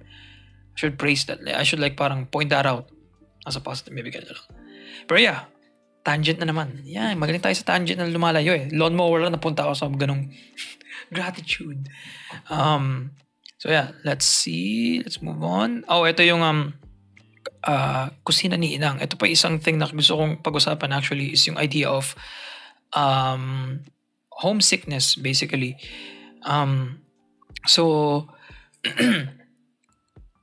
I should praise that. I should like parang point that out as a positive, maybe ganyan lang. Pero yeah, tangent na naman. Yeah, magaling tayo sa tangent na lumalayo eh. Lawnmower lang napunta ako sa ganong gratitude. So yeah, let's see. Let's move on. Oh, ito yung kusina ni Inang. Ito pa isang thing na gusto kong pag-usapan actually is yung idea of homesickness basically. So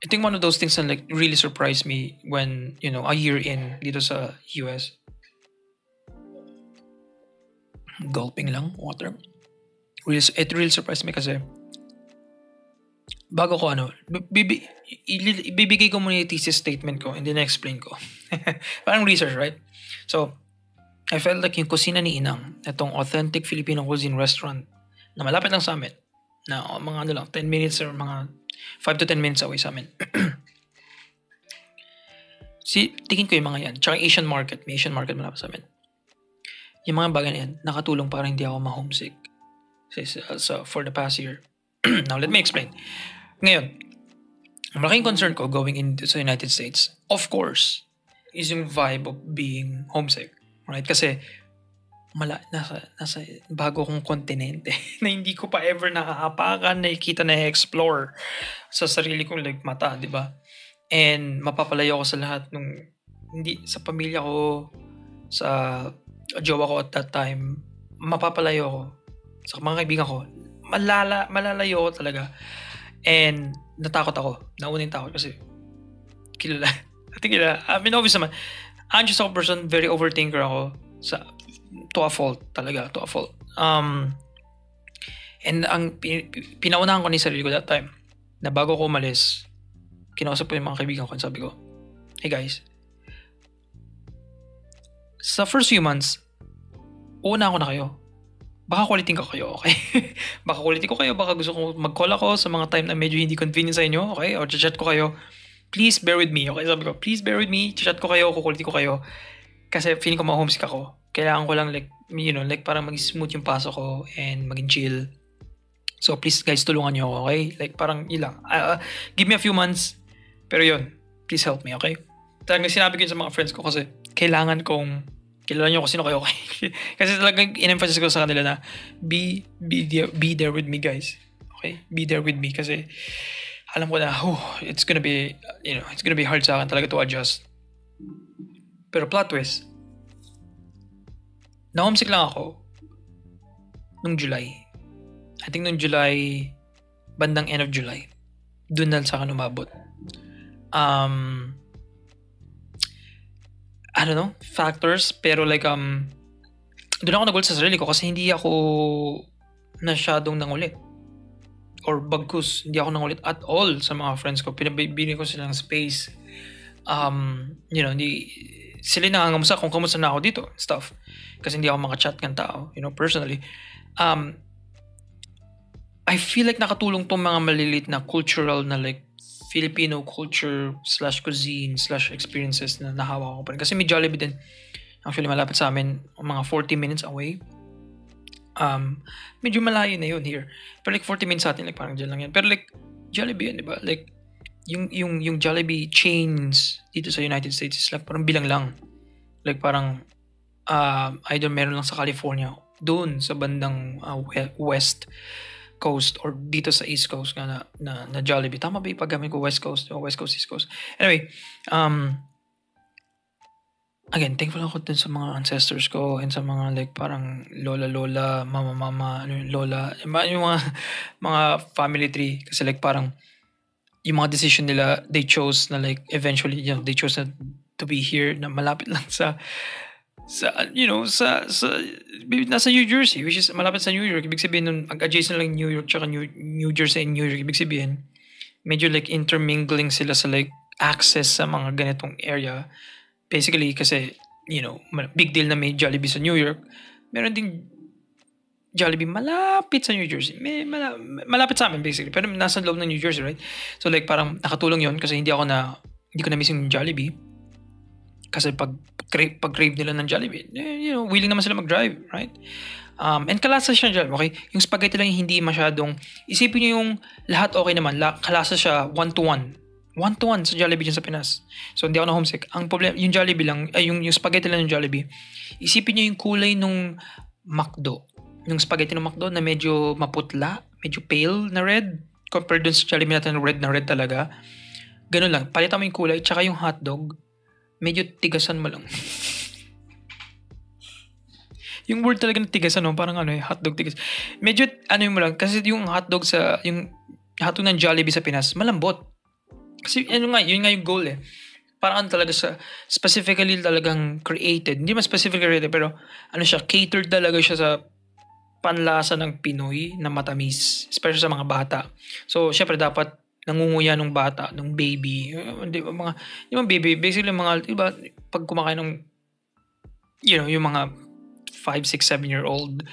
I think one of those things that like really surprised me when, a year in dito sa US. Gulping lang water. It really surprised me kasi bago ko ibibigay ko muna yung thesis statement ko and then explain ko. Parang research, right? So, I felt like yung kusina ni Inang, itong authentic Filipino cuisine restaurant na malapit lang sa amin, na mga 10 minutes or mga 5 to 10 minutes away sa amin. Tingin ko yung mga yan. Tsaka Asian market. May Asian market malapit sa amin. Yung mga bagay na yan, nakatulong para hindi ako ma-homesick. So, for the past year. Now, let me explain. Ngayon, ang malaking concern ko going into the United States, of course, is yung vibe of being homesick. Right? Kasi, nasa bago kong kontinente na hindi ko pa ever nakakapakan, nakikita, na-explore sa sarili kong like mata, di ba? And mapapalayo ko sa lahat hindi sa pamilya ko, sa jowa ko at that time, mapapalayo ko sa mga kaibigan ko, malalayo ako talaga. And natakot ako. Nauna yung takot kasi kilala. Obvious naman. Anxious ako person, very overthinker ako. To a fault talaga, to a fault. And ang pinaunahan ko ni sarili ko that time, na bago ko umalis, kinausap ko yung mga kaibigan ko and sabi ko, hey guys, sa first few months, una ako na kayo. Baka kulitin ko kayo, okay? Baka kulitin ko kayo, baka gusto ko mag-call ako sa mga time na medyo hindi convenient sa inyo, okay? Or chat ko kayo. Please bear with me, okay? Sabi ko, please bear with me, chat ko kayo, kukulitin ko kayo. Kasi feeling ko ma-homesick ako. Kailangan ko lang parang maging smooth yung pasok ko and maging chill. So please guys, tulungan niyo ako, okay? Like parang ilang. Give me a few months. Pero yun, please help me, okay? Talagang sinabi ko yun sa mga friends ko kasi kailangan kong kilala niyo kung sino kayo, okay? Kasi talagang in-emphasize ko sa kanila na be there with me, guys. Okay? Be there with me kasi alam ko na, it's gonna be hard sa akin talaga to adjust. Pero plot twist, na-homesick lang ako nung July. I think nung July, bandang end of July. Doon na sa akin umabot. I don't know, factors, pero like, doon ako nagulat sa sarili ko kasi hindi ako nasyadong nangulit. Or bagkus, hindi ako nangulit at all sa mga friends ko. Pinabibili ko silang space. Hindi, sila nangangamusta kung kamusta na ako dito, stuff. Kasi hindi ako makachat ng tao, personally. I feel like nakatulong tong mga malilit na cultural na like Filipino culture / cuisine / experiences na nahawa ko pa rin. Kasi may Jollibee din. Actually, malapit sa amin, mga 40 minutes away. Medyo malayo na yun here. Pero like 40 minutes sa atin, like parang dyan lang yan. Pero like, Jollibee yun, di ba? Like, yung Jollibee chains dito sa United States is like parang bilang lang. Like parang, either meron lang sa California, doon sa bandang West Coast or dito sa East Coast nga na Jollibee. Tama ba yung paggamit ko West Coast, East Coast? Anyway, again, thankful ako dun sa mga ancestors ko and sa mga like parang lola, mama, lola, yung mga family tree. Kasi like parang yung mga decision nila, they chose na like eventually, they chose na to be here na malapit lang sa nasa New Jersey, which is malapit sa New York. Ibig sabihin nun, adjacent lang New York tsaka New Jersey and New York. Ibig sabihin, medyo like intermingling sila sa like access sa mga ganitong area. Basically, kasi, big deal na may Jollibee sa New York. Meron ding Jollibee malapit sa New Jersey. Malapit sa amin basically. Pero nasa loob ng New Jersey, right? So like parang nakatulong yon kasi hindi ko na miss yung Jollibee. Kasi pag crave nila ng Jollibee, willing naman sila mag-drive, right? And kalasa siya dyan, okay? Yung spaghetti lang hindi masyadong, isipin nyo yung lahat okay naman, kalasa siya 1-to-1. 1-to-1 sa Jollibee dyan sa Pinas. So hindi ako na homesick. Ang problem, yung Jollibee lang, yung spaghetti lang ng Jollibee, isipin nyo yung kulay nung McDo. Yung spaghetti ng McDo na medyo maputla, medyo pale na red, compared dun sa Jollibee natin na red talaga. Ganun lang, palitan mo yung kulay, tsaka yung hotdog, medyo tigasan mo lang. Yung word talaga na tigasan, parang hotdog tigas. Medyo mo lang, kasi yung hotdog ng Jollibee sa Pinas, malambot. Kasi yun nga yung goal eh. Parang talaga specifically talagang created. Hindi man specifically created, pero catered talaga siya sa panlasa ng Pinoy na matamis, especially sa mga bata. So, syempre dapat nangunguya ng bata, ng baby, yung baby, basically mga, diba, pag kumakain ng, yung mga 5, 6, 7-year-old,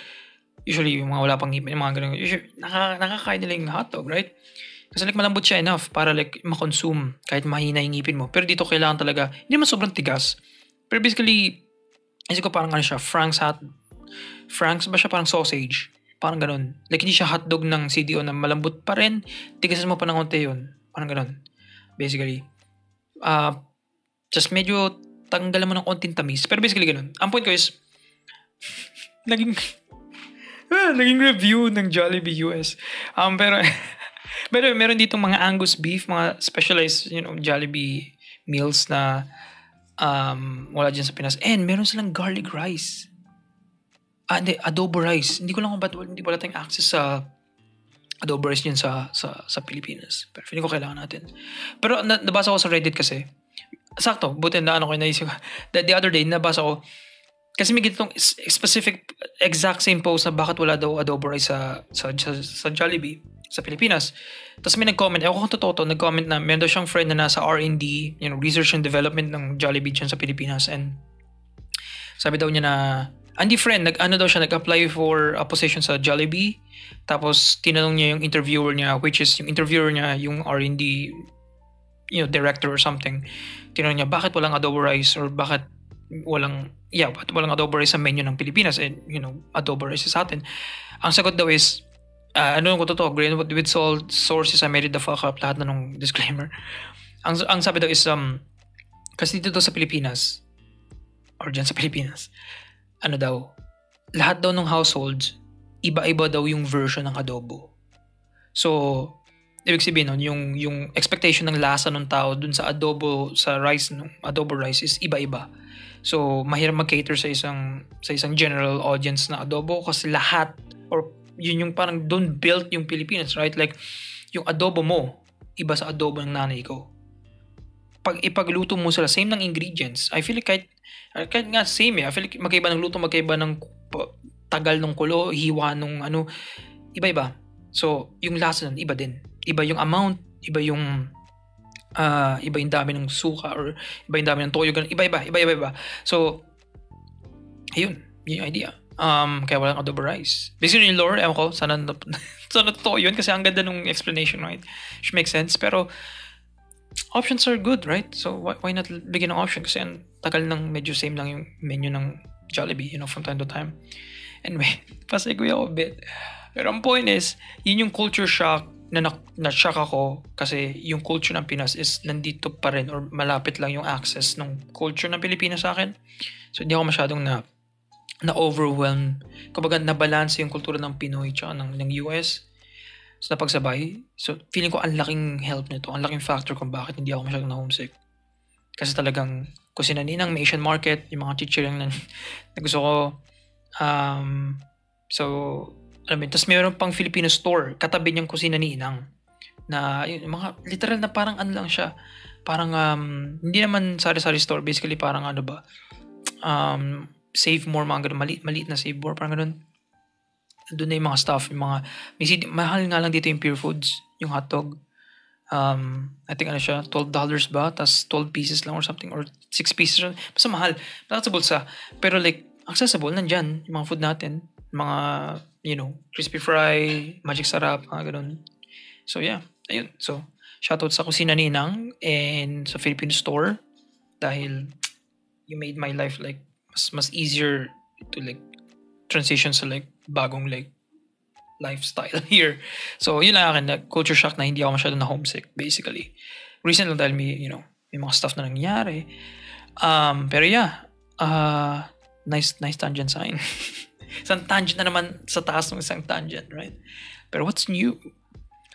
usually yung mga wala pang ngipin, yung mga ganun, usually, nakakain nila yung hotdog, right? Kasi like malambot siya enough para like makonsume kahit mahina yung ngipin mo. Pero dito kailangan talaga, hindi man sobrang tigas. Pero basically, isip ko parang siya, Frank's ba siya parang sausage? Parang ganun. Like, hindi siya hotdog ng CDO na malambot pa rin. Tigasan mo pa ng konti yun. Parang ganun. Basically. Just medyo tanggalan mo ng konting tamis. Pero basically ganun. Ang point ko is, naging review ng Jollibee US. Pero meron ditong mga Angus beef, mga specialized, Jollibee meals na wala dyan sa Pinas. And meron silang garlic rice. Hindi, adobo rice. Hindi ko lang kung ba't hindi wala tayong access sa adobo rice yun sa Pilipinas. Pero feeling ko kailangan natin. Pero nabasa ko sa Reddit kasi, sakto, buti na ano ko naisip ko. The other day, nabasa ko, kasi may ganitong specific, exact same post na bakit wala daw adobo rice sa Jollibee, sa Pilipinas. Tapos may nag-comment, ewan ko kung totoo to, nag-comment na meron daw siyang friend na nasa R&D, research and development ng Jollibee dyan sa Pilipinas. And sabi daw niya na, hindi friend, nag-apply for a position sa Jollibee. Tapos tinanong niya yung interviewer niya, which is yung interviewer niya, yung R&D, director or something. Tinanong niya, bakit walang adobo rice or bakit walang adobo rice sa menu ng Pilipinas and adobo rice sa atin. Ang sagot daw is ano ko totoo, grain with salt, sources I made it the fuck up, lahat na nung disclaimer. Ang sabi daw is kasi dito sa Pilipinas or dyan sa Pilipinas, lahat daw ng households iba-iba daw yung version ng adobo. So ibig sabihin nun, yung expectation ng lasa ng tao dun sa adobo, sa rice, ng adobo rice is iba-iba. So, mahirap mag-cater sa isang general audience na adobo kasi lahat, or yun yung parang doon built yung Pilipinas, right? Like, yung adobo mo, iba sa adobo ng nanay ko. Pag ipagluto mo sila, same ng ingredients. I feel like kahit nga same I feel like magkaiba ng luto, magkaiba ng tagal ng kulo, hiwa nung iba-iba. So, yung lasa nun, iba din. Iba yung amount, iba yung dami ng suka or iba yung dami ng toyo, ganun. Iba. So, ayun, yung idea. Kaya walang adobo rice. Basically yung lore, ewan ko, sana totoo yun kasi ang ganda nung explanation, right? Which makes sense. Pero, options are good, right? So, why not bigyan ng option? Kasi ang tagal ng medyo same lang yung menu ng Jollibee, from time to time. Anyway, pasegue ako a bit. Pero ang point is, yun yung culture shock na-shock ako kasi yung culture ng Pinas is nandito pa rin or malapit lang yung access ng culture ng Pilipinas sa akin. So, hindi ako masyadong na-overwhelm. Kumbaga, na-balance yung kultura ng Pinoy tsaka ng US. So, napagsabay. So, feeling ko ang laking help nito. Ang laking factor kung bakit hindi ako masyadong na-homesick. Kasi talagang kusina ninang, may Asian market, yung mga chichirang na gusto ko. So, alam mo, tapos mayroon pang Filipino store, katabi niyang kusina ni Inang. Na, yung mga, literal na parang lang siya. Parang, hindi naman sari-sari store, basically parang Save More, mga ganun, maliit na Save More, parang ganun. Doon na yung mga stuff, yung mga, mahal nga lang dito yung Pure Foods, yung hotdog. I think siya, $12 ba? Tapos 12 pieces lang or something, or 6 pieces. Basta mahal. Basta sa bulsa. Pero like, accessible, nandyan, yung mga food natin. Mga, crispy fry, magic sarap, mga ganun. So, yeah. Ayun. So, shoutout sa kusina ni Inang and sa Philippine store dahil you made my life like mas easier to like transition sa like bagong like lifestyle here. So, yun lang akin, culture shock na hindi ako masyado na homesick, basically. Recently dahil may mga stuff na nangyari. Pero yeah, nice tangent sa akin. Isang tangent na naman sa taas ng isang tangent, right? Pero what's new?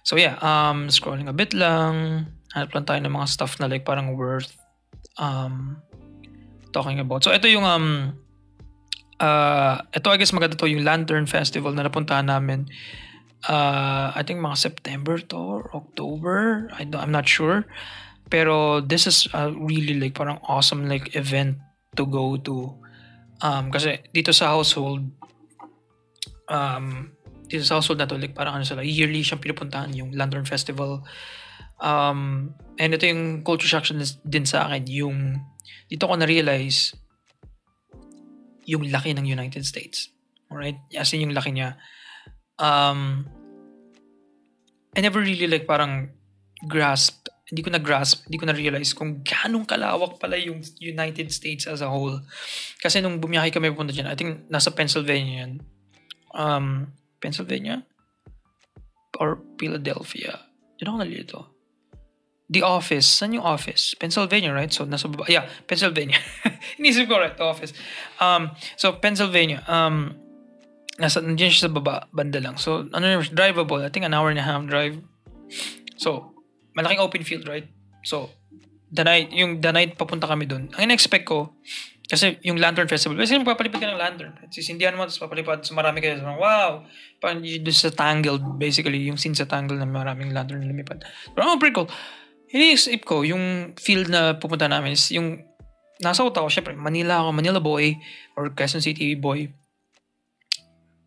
So yeah, scrolling a bit lang. Hanap lang tayo ng mga stuff na like parang worth talking about. So ito yung ito I guess maganda to, yung Lantern Festival na napuntahan namin. I think mga September to or October. I'm not sure. Pero this is a really like parang awesome like event to go to. Kasi dito sa household na to, like parang sila, yearly siyang pinupuntahan yung Lantern Festival. And ito yung culture shock din sa akin, yung dito ko na-realize yung laki ng United States. Alright? As in yung laki niya. I never really like parang hindi ko na-realize kung ganong kalawak pala yung United States as a whole. Kasi nung bumiyahe kami pupunta dyan, I think nasa Pennsylvania yan. Pennsylvania? Or Philadelphia? Yun ako nalito. The Office. Saan yung Office? Pennsylvania, right? So, nasa baba. Yeah, Pennsylvania. Inisip ko, right? The Office. So, Pennsylvania. Nandiyan siya sa baba, banda lang. So, drivable. I think an hour and a half drive. So, malaking open field, right? So, the night papunta kami dun. Ang in-expect ko, Kasi yung Lantern Festival, kasi magpapalipad ka ng lantern. Sisindihan mo, tapos papalipad. So marami kayo. So, wow! Parang doon sa Tangled, basically, yung scene sa Tangled na maraming lantern na lumipad. Pero pretty cool. Iniisip ko, yung field na pupunta namin is yung nasa utak ko, syempre, Manila boy, or Quezon City boy.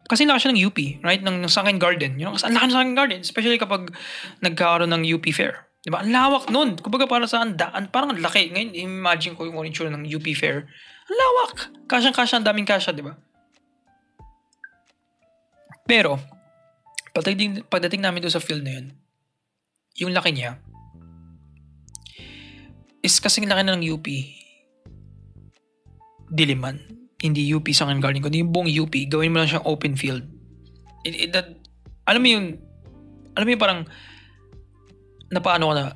Kasi laki siya ng UP, right? Ng Sunken Garden. You know, kasi ang laki ng Sunken Garden. Especially kapag nagkakaroon ng UP Fair. Diba? Ang lawak nun. Kumbaga para sa daan, parang ang laki. Ngayon, imagine ko yung orange ng UP Fair. Ang lawak. Kasyang-kasya, ang daming kasya, diba? Pero, pagdating namin doon sa field na yun, yung laki niya, is kasing laki na ng UP, Diliman. Hindi UP Sunken Garden, kundi yung buong UP, gawin mo lang siyang open field. Alam mo yung parang, napaano ko na,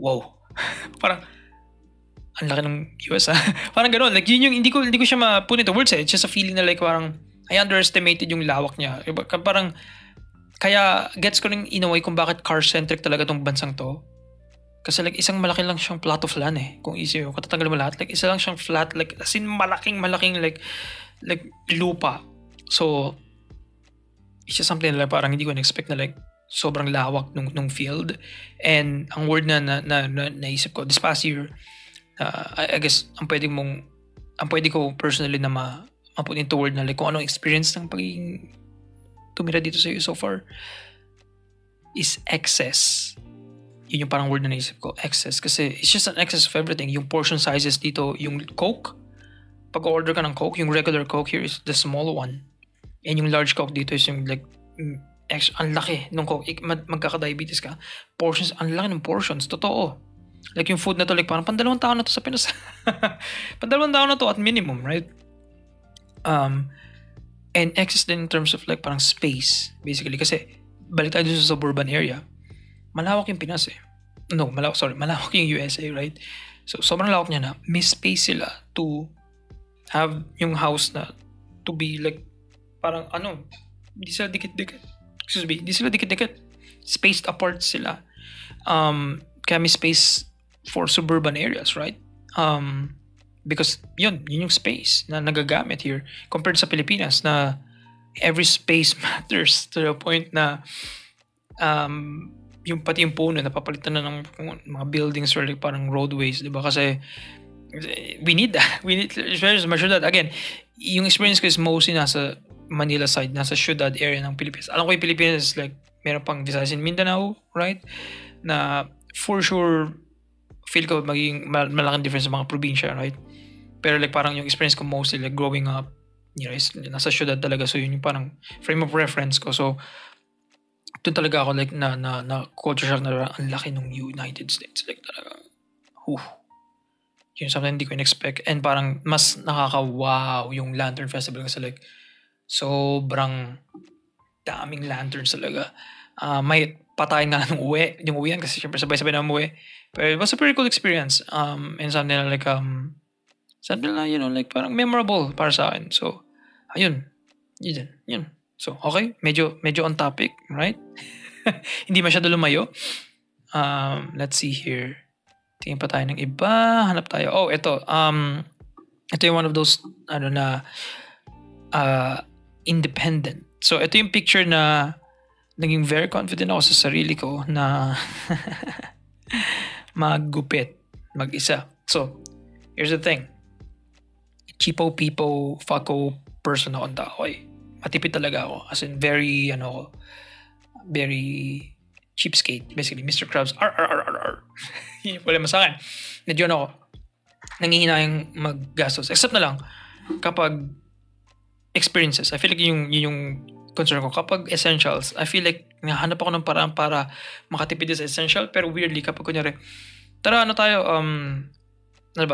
wow. Parang, ang laki ng US parang gano'n. Like, yun yung, hindi ko siya ma-put into words eh. It's just a feeling na like, parang, I underestimated yung lawak niya. Parang, kaya, gets ko rin in a way kung bakit car-centric talaga tong bansang to. Kasi like, isang malaki lang siyang plot of land eh. Kung isip mo, katatanggal mo lahat. Like, isa lang siyang flat, like, as in malaking, like lupa. So, it's just something na like, parang hindi ko na-expect na like, sobrang lawak nung field. And ang word na naisip ko this past year, I guess ang pwede ko personally na ma-put into word na like kung anong experience ng pagiging tumira dito sa iyo so far is excess. Yun yung parang word na naisip ko, excess. Kasi it's just an excess of everything. Yung portion sizes dito, yung Coke, pag order ka ng Coke, yung regular Coke here is the small one. And yung large Coke dito is yung like ang laki nung Coke, magkaka-diabetes ka. Portions, ang laki ng portions, totoo. Like yung food na to, like parang pandalawang tao na to sa Pinas. Pandalawang tao na to at minimum, right? And excess din in terms of like parang space, basically. Kasi, balik tayo sa suburban area. Malawak yung Pinas eh. No, malawak yung USA, right? So, sobrang lawak niya na. May space sila to have yung house na to be like, parang hindi sila dikit-dikit. Hindi sila dikit-dikit. Spaced apart sila. Kaya may space for suburban areas, right? Because yun yung space na nagagamit here compared sa Pilipinas na every space matters to the point na yung pati yung puno napapalitan na ng mga buildings or like parang roadways, diba? Kasi we need that. We need to make sure that, again, yung experience ko is mostly nasa Manila side, nasa syudad area ng Pilipinas. Alam ko yung Pilipinas like meron pang Visayas and Mindanao, right? Na for sure feel ko magiging malaking difference sa mga probinsya, right? Pero like parang yung experience ko mostly like growing up, you know, is nasa syudad talaga. So yun yung parang frame of reference ko. So doon talaga ako like na culture shock na ang laki ng United States. Like talaga, yun something hindi ko in-expect. And parang mas nakaka-wow yung Lantern Festival kasi like sobrang daming lanterns talaga. May patayin nga nung yung uwian kasi syempre sabay-sabay na umuwi. Pero it was a pretty cool experience. And something na like, something na, you know, like parang memorable para sa akin. So, ayun. Yun. So, okay. Medyo on topic, right? Hindi masyado lumayo. Let's see here. Tingin pa tayo ng iba. Hanap tayo. Oh, ito. Ito yung one of those, independent. So, ito yung picture na naging very confident ako sa sarili ko na maggupit mag-isa. So, here's the thing. Cheapo, peepo, fucko person ako ang tao eh. Matipid talaga ako. As in, very cheapskate. Basically, Mr. Krabs, Yun yung problema sa akin. Medyo ako, nangihinayang maggastos. Except na lang, kapag experiences. I feel like yung concern ko. Kapag essentials, I feel like nahanap ako ng paraan para makatipid sa essential. Pero weirdly, kapag kunyari, tara tayo,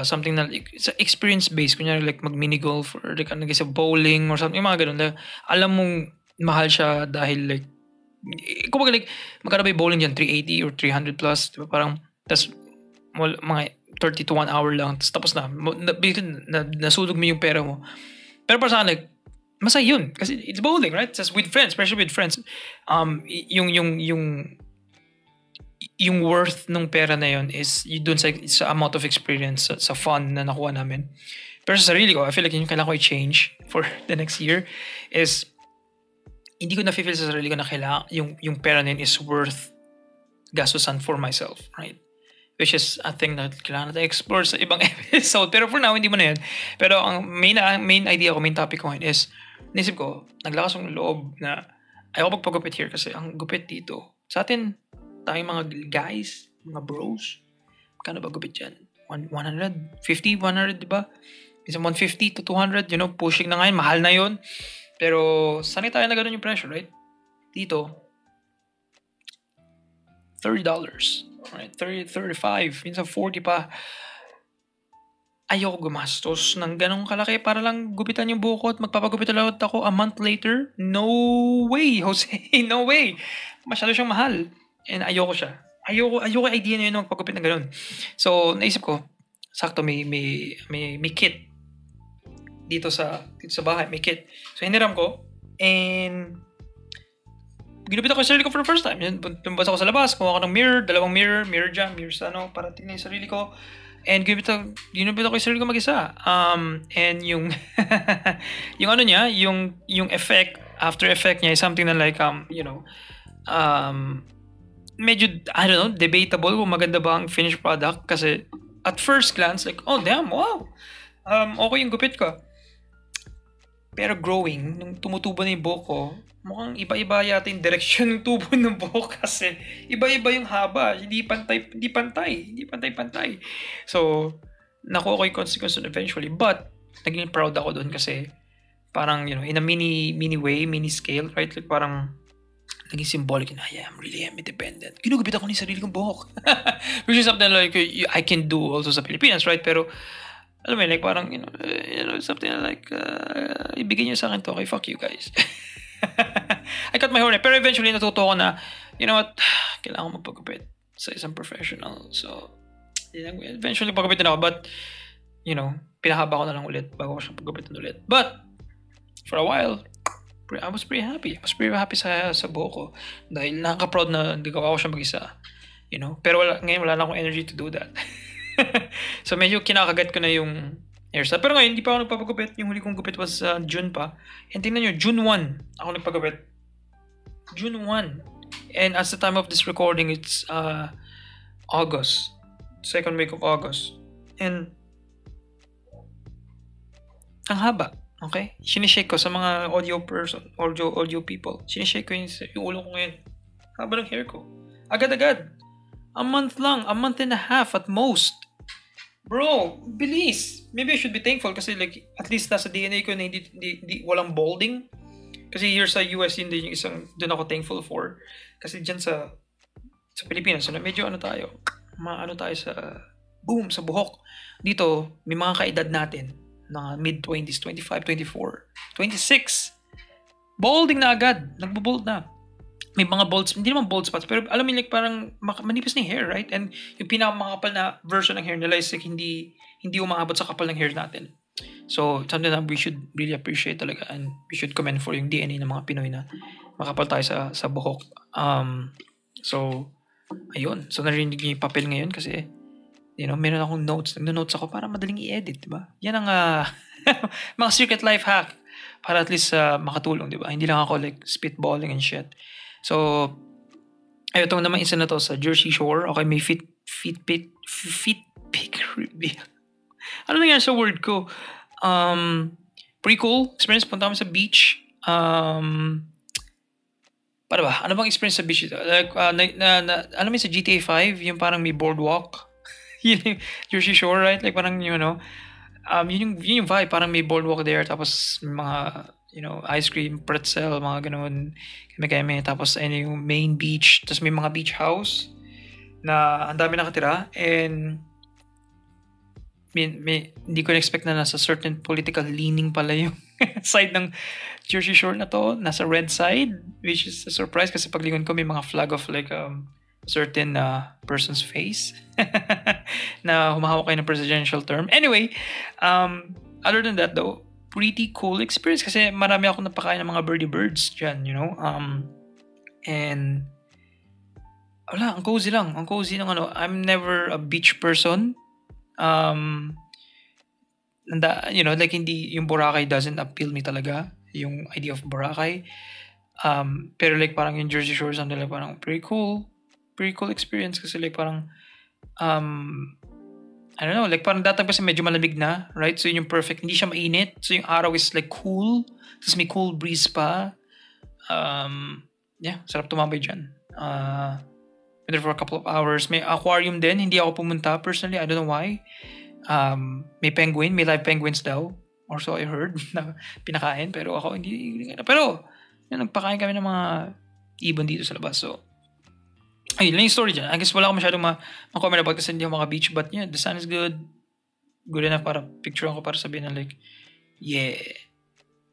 something na, it's experience-based. Kunyari, like mag-mini golf or like nag-isa bowling or something, yung mga ganun. Like, alam mong mahal siya dahil like, kumbaga like, magkano ba yung bowling dyan? 380 or 300 plus? Diba? Parang, tas, mga 30 to 1 hour lang. Tapos na, nasulog mo yung pera mo. Pero para sa akin, like, masaya yun. Kasi it's bowling, right? Just with friends, especially with friends. Yung yung worth ng pera na yun is dun sa amount of experience, sa fun na nakuha namin. Pero sa sarili ko, I feel like yung kailangan ko i-change for the next year is hindi ko na-feel sa sarili ko na kailangan yung pera na yun is worth gastusan for myself, right? Which is a thing na kailangan natin explore sa ibang episode. Pero for now, hindi mo na yun. Pero ang main idea ko, main topic ko ngayon is, naisip ko, naglakas ng loob na ayaw magpagupit here kasi ang gupit dito, sa atin, tayong mga guys, mga bros, kano ba gupit dyan? 150, 100, diba? Minsan 150 to 200, pushing na ngayon, mahal na yun. Pero sanay tayo na ganun yung pressure, right? Dito, $30, right? 30, 35, minsan 40 pa. Ayoko gumastos ng ganong kalaki para lang gupitan yung buhok ko at magpapagupit ulit ako a month later. No way, Jose. No way. Masyado siyang mahal. And ayoko siya. Ayoko idea na yun ng magpagupit ng ganon. So, naisip ko, sakto may kit dito sa bahay, may kit. So, hiniram ko and ginupit ako yung sarili ko for the first time. Lumabas ako sa labas, kumuha ako ng dalawang mirror dyan, mirror sa para tingnan yung sarili ko. And ginupit ako yung sarili ko mag-isa. And yung yung ano niya, yung effect, after effect niya is something na like medyo, I don't know, debatable kung maganda ba ang finished product kasi at first glance, like, oh damn, wow, okay yung gupit ko. Pero growing, nung tumutubo na yung buhok ko, mukhang iba-iba yata yung direksyon ng tubo ng buhok kasi iba-iba yung haba, hindi pantay. So, nakuha ko yung consequence eventually, but naging proud ako doon kasi parang, in a mini way, mini scale, right? Like parang naging symbolic na, yeah, I'm independent. Ginugupit ako ng sarili kong buhok. Which is something like I can do also sa Pilipinas, right? Pero alam mo, like parang, something like, ibigay niyo sa akin to, okay, fuck you guys. I cut my hair, pero eventually natuto ko na, you know what, kailangan ko magpagupit sa isang professional. So, eventually paggupitin ako, but, pinahaba ko na lang ulit bago ko siya paggupitin ulit. But, for a while, I was pretty happy. Sa buhok ko. Dahil nakaka-proud na hindi ko siya mag-isa. Pero ngayon wala na akong energy to do that. So medyo kinakagat ko na yung hairstyle. Pero ngayon, hindi pa ako nagpapagupit. Yung huli kong gupit was June pa. And tingnan nyo, June 1 ako nagpagupit. June 1. And as the time of this recording, it's August. Second week of August. And ang haba. Okay? Sinishake ko sa mga audio people. Sinishake ko yung ulo ko ngayon. Haba ng hair ko. Agad-agad. A month and a half at most. Bro, bilis. Maybe I should be thankful kasi like at least nasa DNA ko na hindi walang balding. Kasi here sa US yun din yung isang doon ako thankful for. Kasi dyan sa Pilipinas, medyo tayo sa buhok. Dito, may mga kaedad natin na mid-20s, 25, 24, 26. Balding na agad. Nagbo-bald na. May mga bald, hindi naman bald spots, pero alam mo like parang manipis na yung hair, right? And yung pinakamakapal na version ng hair nila is like hindi umaabot sa kapal ng hair natin. So, something that we should really appreciate talaga and we should commend for yung DNA ng mga Pinoy na makapal tayo sa buhok. So, ayun. So, narinig niyo yung papel ngayon kasi meron akong notes. Nagno-notes ako para madaling i-edit, diba? Yan ang mga secret life hack para at least makatulong, diba? Hindi lang ako like spitballing and shit. So, ayun, itong naman isa na to sa Jersey Shore. Okay, may fit pick reveal. Ano nangyari sa word ko? Pretty cool experience. Punta kami sa beach. Paano ba? Ano bang experience sa beach ito? Like, alam mo sa GTA 5, yung parang may boardwalk. Yun yung Jersey Shore, right? Like parang, yun yung vibe. Parang may boardwalk there. Tapos may mga, ice cream, pretzel, mga ganun. Kami. Tapos yung main beach. Tapos may mga beach house na ang dami nakatira. And hindi ko na-expect na nasa certain political leaning pala yung side ng Jersey Shore na to. Nasa red side, which is a surprise kasi paglingon ko may mga flag of like certain person's face na humahawak kayo ng presidential term. Anyway, other than that though, pretty cool experience kasi marami ako napakain ng mga birdie birds dyan, and wala, ang cozy lang. Ang cozy ng ano. I'm never a beach person. Like hindi, yung Boracay doesn't appeal me talaga. Yung idea of Boracay. Pero like parang yung Jersey Shore, something like parang pretty cool experience kasi like parang I don't know, like parang that time kasi medyo malamig na, right? So yun yung perfect, hindi siya mainit. So yung araw is like cool, tapos may cool breeze pa. Sarap tumambay dyan. Went there for a couple of hours. May aquarium din, hindi ako pumunta personally, I don't know why. May penguin, may live penguins daw. Or so I heard na pinakain, pero ako hindi. Pero nagpakain kami ng mga ibon dito sa labas. So ayun lang yung story dyan. I guess wala ko masyadong ma-comment about kasi hindi ako beach, but yeah, the sun is good enough para picture ko, para sabihin na like, yeah,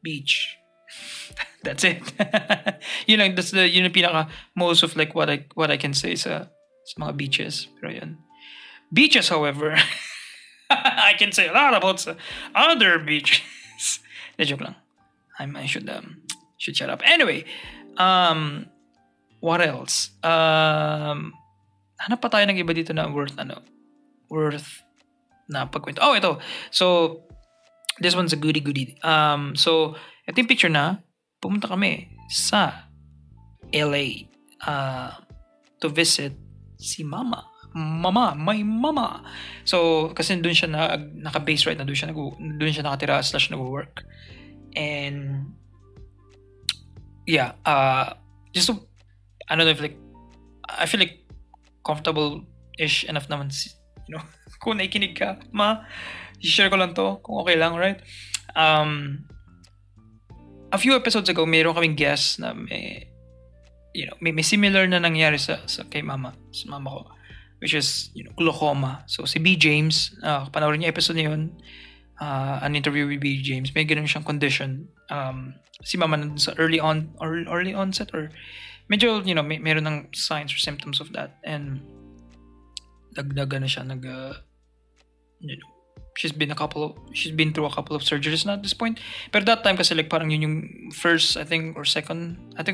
beach. That's it. Yun lang, yun yung pinaka most of like what I can say sa mga beaches. Pero yun, beaches however, I can say a lot about other beaches. Joke lang. I should shut up. Anyway, what else? Hanap pa tayo ng iba dito na worth na pagkwento. Oh, ito. So, this one's a goodie. So, ito yung picture na pumunta kami sa LA to visit si Mama. My mama. So, kasi doon siya naka-base right na doon siya nakatira / nag-work. And yeah, just to, I don't know if like, I feel like comfortable-ish enough naman, kung nakikinig ka, share ko lang to, kung okay lang, right? A few episodes ago, mayroon kaming guest na may similar na nangyari sa kay mama, sa mama ko, which is, glaucoma. So, si B. James, panoorin niya episode na yun, an interview with B. James, may ganun siyang condition. Si mama nandun sa early onset or medyo, mayroon ng signs or symptoms of that. And she's been through a couple of surgeries na at this point. Pero that time kasi like parang yun yung first,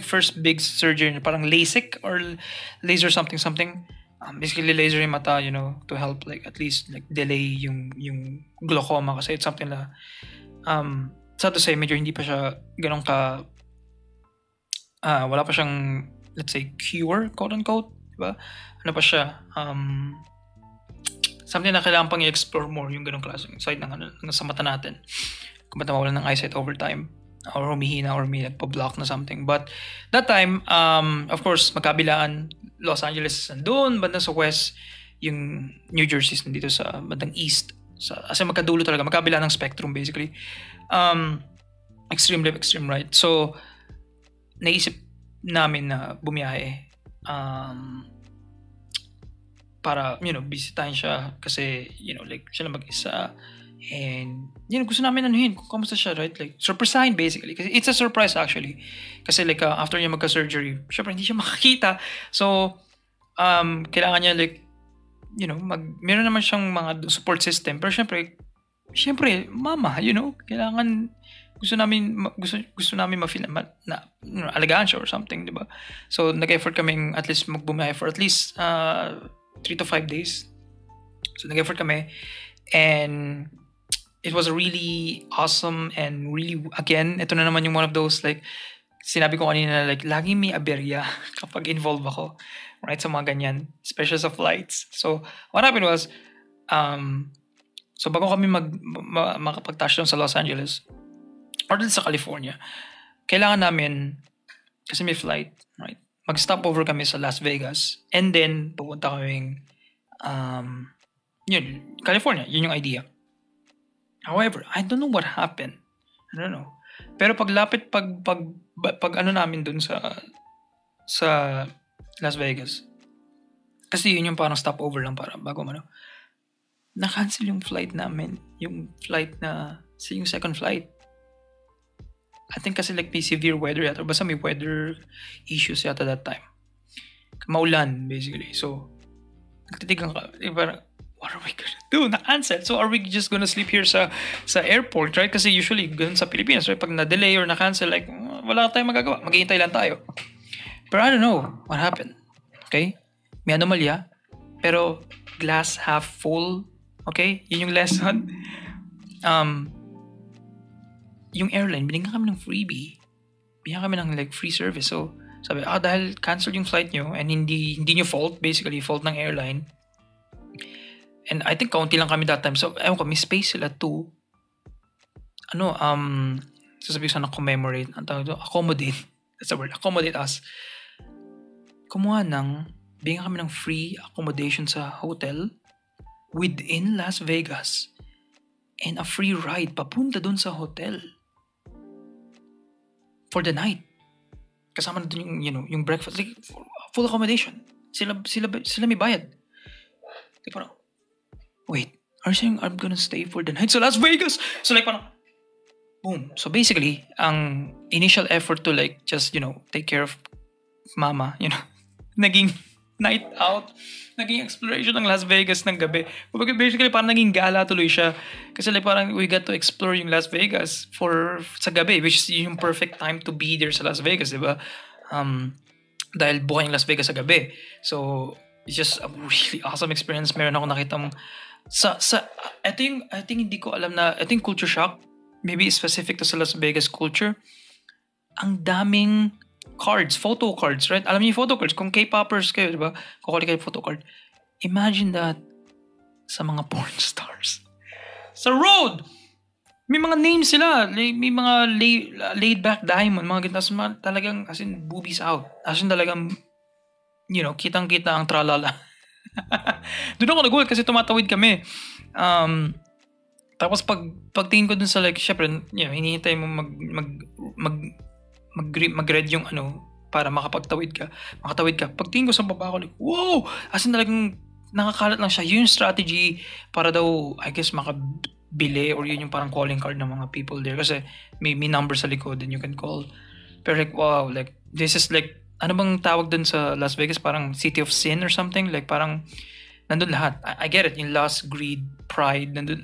first big surgery, parang LASIK or laser something. Basically laser yung mata, to help like at least like delay yung glaucoma kasi it's something na sad to say, medyo hindi pa siya ganun ka wala pa siyang, let's say, cure, quote-unquote, diba? Ano pa siya, something na kailangan pang i-explore more yung ganung klaseng side ng sa mata natin. Kung ba't nawawalan ng eyesight over time, or humihina, or may nagpa-block na something. But that time, of course, magkabilaan, Los Angeles nandun, bandang sa west, yung New Jersey nandito sa bandang east. As in, magkadulo talaga, magkabila ng spectrum basically. Extreme left, extreme right. So, naisip namin na bumiyahe para, bisitahin siya kasi, like, siya lang mag-isa. And, gusto namin anuhin kung kamusta siya, right? Like, surprisehin basically. Kasi it's a surprise actually. Kasi like, after niya magka-surgery, syempre hindi siya makakita. So, kailangan niya like, meron naman siyang mga support system. Pero syempre, mama, kailangan, gusto namin ma-feel na alagaan siya or something, di ba? So, nag-effort kaming at least magbumiyahe for at least 3 to 5 days. So, nag-effort kami. And it was really awesome and really, again, ito na naman yung one of those, like, sinabi ko kanina, like, laging may aberya kapag involved ako, right, sa mga ganyan, especially sa flights. So, what happened was, so bago kami makapag-touchdown sa Los Angeles, or din sa California, kailangan namin, kasi may flight, right, mag-stopover kami sa Las Vegas, and then, pupunta kaming, California, yun yung idea. However, I don't know what happened. I don't know. Pero paglapit, pag ano namin dun sa Las Vegas, kasi yun yung parang stopover lang para bago na-cancel yung flight namin. Yung flight yung second flight. I think kasi like may severe weather yata, or basta may weather issues yata that time. Maulan, basically. So, nagtitigan ka, parang, what are we gonna do? Na-cancel. So, are we just gonna sleep here sa airport, right? Kasi usually, ganun sa Pilipinas, right? Pag na-delay or na-cancel, like, wala tayong magagawa. Maghihintay lang tayo. But I don't know what happened. Okay? may anomalya, pero glass half full. Okay? Yun yung lesson. Yung airline, binigyan kami ng freebie. Binigyan kami ng like free service. So, sabi, dahil cancel yung flight nyo and hindi nyo fault, basically, fault ng airline. And I think kaunti lang kami that time. So, ewan ko, may space sila to sasabihin ko sana commemorate. Ang tawag doon, accommodate. That's the word. Accommodate us. Bigyan kami ng free accommodation sa hotel within Las Vegas and a free ride papunta doon sa hotel for the night. Kasama na doon yung breakfast. Like, full accommodation. Sila may bayad. Like, parang, wait, are you saying I'm gonna stay for the night sa Las Vegas? So like, parang, boom. So basically, ang initial effort to like just, take care of mama, naging night out, naging exploration ng Las Vegas ng gabi. Basically, parang naging gala tuloy siya. Kasi like parang we got to explore yung Las Vegas sa gabi, which is yung perfect time to be there sa Las Vegas, diba? Dahil buhay yung Las Vegas sa gabi. So, it's just a really awesome experience. Meron ako nakitang ito yung, I think hindi ko alam na, ito yung culture shock. Maybe specific to sa Las Vegas culture. Ang daming cards, photo cards, right? Alam niyo yung photo cards. Kung K-poppers kayo, di ba? Kukuli kayo photo card. Imagine that sa mga porn stars. Sa road! May mga names sila. May mga laid back diamond. Mga ganito. Talagang, as in, boobies out. As in, talagang, kitang-kita ang tralala. Doon ako nagulat kasi tumatawid kami. Tapos pagtingin ko dun sa like, syempre, hinihintay mo mag-read yung para makapagtawid ka. Makatawid ka. Pagtingin ko sa baba ko, like, wow! As in talagang nakakalat lang siya. Yun yung strategy para daw, I guess, makabili or yun yung parang calling card ng mga people there. Kasi may number sa likod and you can call. Pero like, wow, like, this is like, ano bang tawag dun sa Las Vegas? Parang City of Sin or something? Like, parang, nandun lahat. I get it. Yung lust, greed, pride, nandun.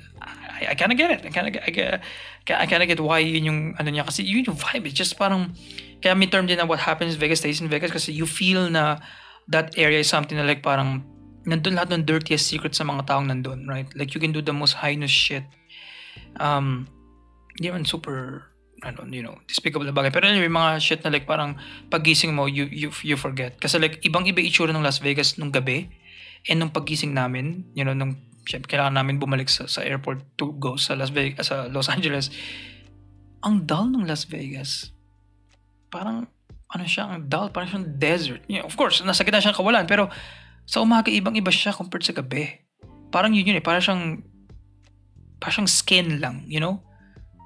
I kinda get it. I kinda get why yun yung niya. Kasi yun yung vibe. It's just parang, kaya may term din na what happens in Vegas stays in Vegas kasi you feel na that area is something na like parang, nandun lahat ng dirtiest secrets sa mga taong nandun, right? Like you can do the most heinous shit. Hindi man super, despicable na bagay. Pero anyway, mga shit na like parang pagising mo, you forget. Kasi like, ibang-iba itsura ng Las Vegas nung gabi. And nung paggising namin, nung syempre kailangan namin bumalik sa airport to go sa sa Los Angeles. Ang dull ng Las Vegas. Parang ang dull, parang siyang desert. Of course, nasa gitna siyang kawalan, pero sa umaga ibang-iba siya compared sa gabi. Parang yun, parang siyang skin lang,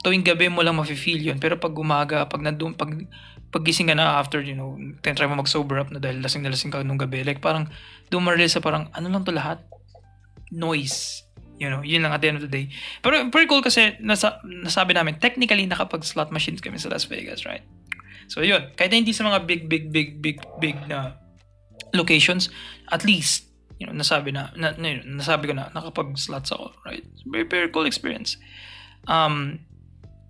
Tuwing gabi mo lang mafe-feel yun, pero pag umaga, paggising ka na after, try mo mag-sober up na dahil lasing na lasing ka nung gabi, like parang dumaril sa parang, lang to lahat? Noise. Yun lang at the end of the day. Pero pretty cool kasi nasabi namin, technically nakapag-slot machines kami sa Las Vegas, right? So yun, kahit hindi sa mga big na locations, at least, nasabi ko na nakapag-slots ako, right? Very, very cool experience.